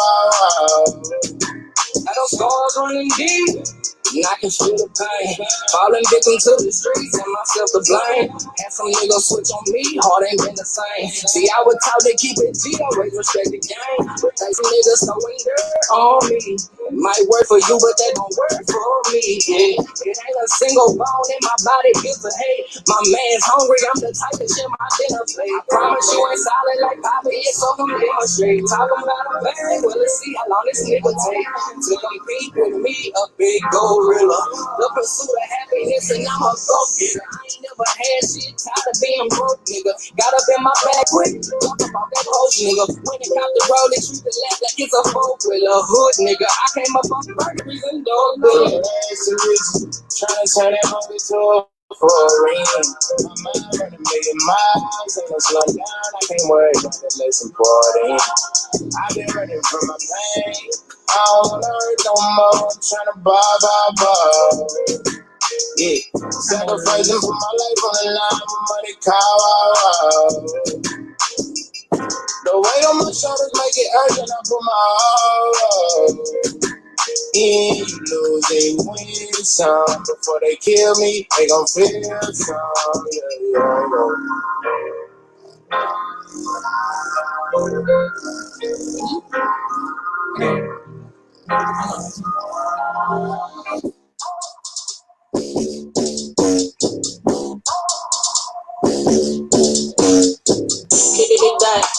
I don't scars running deep, and I can feel the pain. Falling victim to the streets and myself to blame. Had some niggas switch on me, heart ain't been the same. See, I was taught to keep it G, always respect the game. But they some niggas throwing dirt on me. It might work for you, but that don't work for me. Yeah, it ain't a single bone in my body gives a hate. My man's hungry, I'm the type of shit my dinner plate. I promise you ain't solid like Bobby, it's so I'm demonstrate. Talking about a bang, well, let's see how long this nigga take to compete with me, a big gorilla. The pursuit of happiness, and I'm a broke nigga. I ain't never had shit, tired of being broke, nigga. Got up in my bag quick, talk about that post, nigga. When it got the roll, they treat the left like it's a folk with a hood, nigga. I came up on burglaries and dog nigga. Trying to turn that movie to a foreign. My mind running a million miles, ain't no slow down. I can't worry about that lesson 14. I've been running from my pain. I don't wanna hurt no more. I'm trying to bar. Yeah, sacrificing, put my life on the line for money, cow. The weight on my shoulders make it urgent. I put my all up. Yeah, you lose, they win some. Before they kill me, they gon' feel some.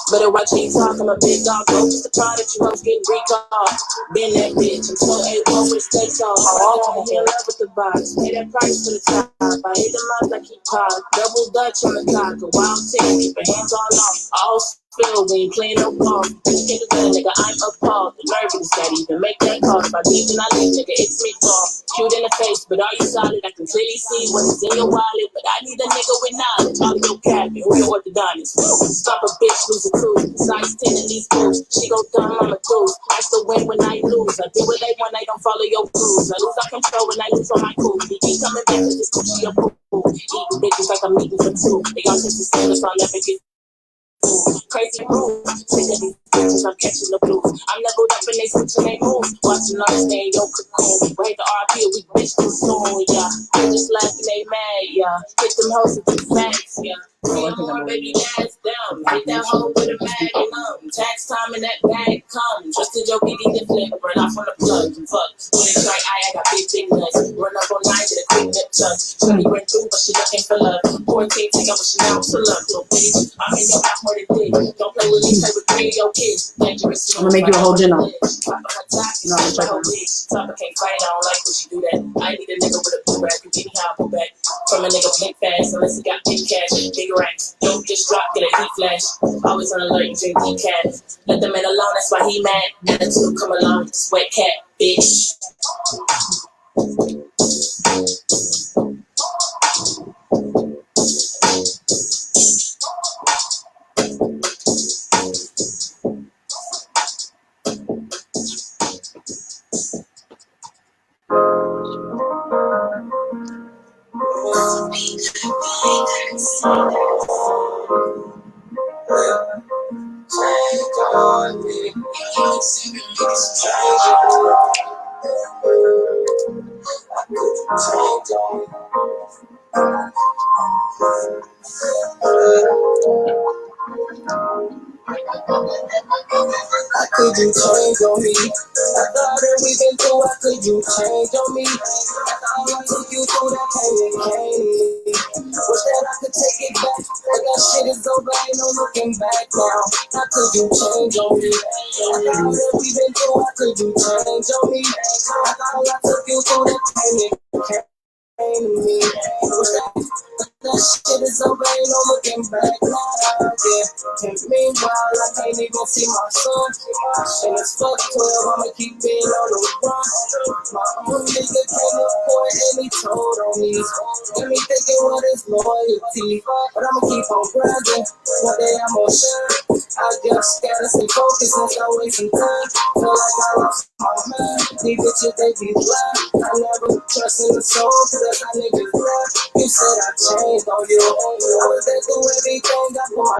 Better watch me talk, I'm a big dog. Go to the car that you hoes getting recalled. Been that bitch, I'm so A1 with states on. I'm in love with the box. Pay that price for the top. I hit the mouth like he pop. Double Dutch on the cock. A wild team, keep your hands all off. All spill, we ain't playing no ball. Bitch, get the gun, nigga, I'm appalled. The nerve of this guy to even make that call. If I leave, then I leave, nigga, it's me tall. Shoot in the face, but are you solid? I can clearly see what is in your wallet. But I need a nigga with knowledge. All of your capping, who your orthodontist? Stop a bitch, lose a tooth. Size 10 in these boots. She go dumb, I'm a deuce. I still win when I lose. I do what they want, they don't follow your rules. I lose all control when I lose on my cool. He keep coming back to this coochie a poo. Eating bitches like I'm eating for two. They all take the standards, I'll never get crazy rules. Take that I'm catching the blues. I'm leveled up and they switching their moves. Watching us stay in your cocoon. We hate the RP, we bitch too soon, yeah. They just laughing, they mad, yeah. Hit them hoes with the facts, yeah. See them more, baby, that's them. Hit that hoe with a magnum. Tax time and that bag comes. Trusted your BD to flip, run off on the plug. Fuck, when it's right, I got big nuts. Run up on 9 to the quick nip tuck. Shorty went through, but she looking for love. 14, take up what she now to love. Little bitch, I'm in your mouth more than dick. Don't play with me, play with 3 of your kids. Dangerous, I'm gonna make you a whole dinner. no, I'm checking. Top, I can't fight, I don't like when she do that. I need a nigga with a blue rack, you give me how I pull back. From a nigga blink fast, unless he got big cash, big racks. Don't just drop, get a heat flash. Always on alert, you drink decaf. Let the man alone, that's why he mad. Attitude come along with the sweat cat, bitch. Could you change on me? After all that we've been through, how could you change on me? After all I took you through, that pain and came to me. Wish that I could take it back, but that shit is over, ain't no looking back now. How could you change on me? After all that we've been through, how could you change on me? After all I took you through, that pain and came to me. Wish that shit is over, ain't no looking back now. Yeah. And meanwhile, I can't even see my son. And it's fuck 12, I'ma keep it on the run. My own nigga came up for it and he told on me. Got me thinking what is loyalty. But I'ma keep on grinding. One day I'm gonna shine. I just gotta stay focused and start wasting time. Feel like I lost my mind. These bitches, they be blind. I never trust in the soul, cause that's how niggas lie. You said I changed on you. Was that through everything I put my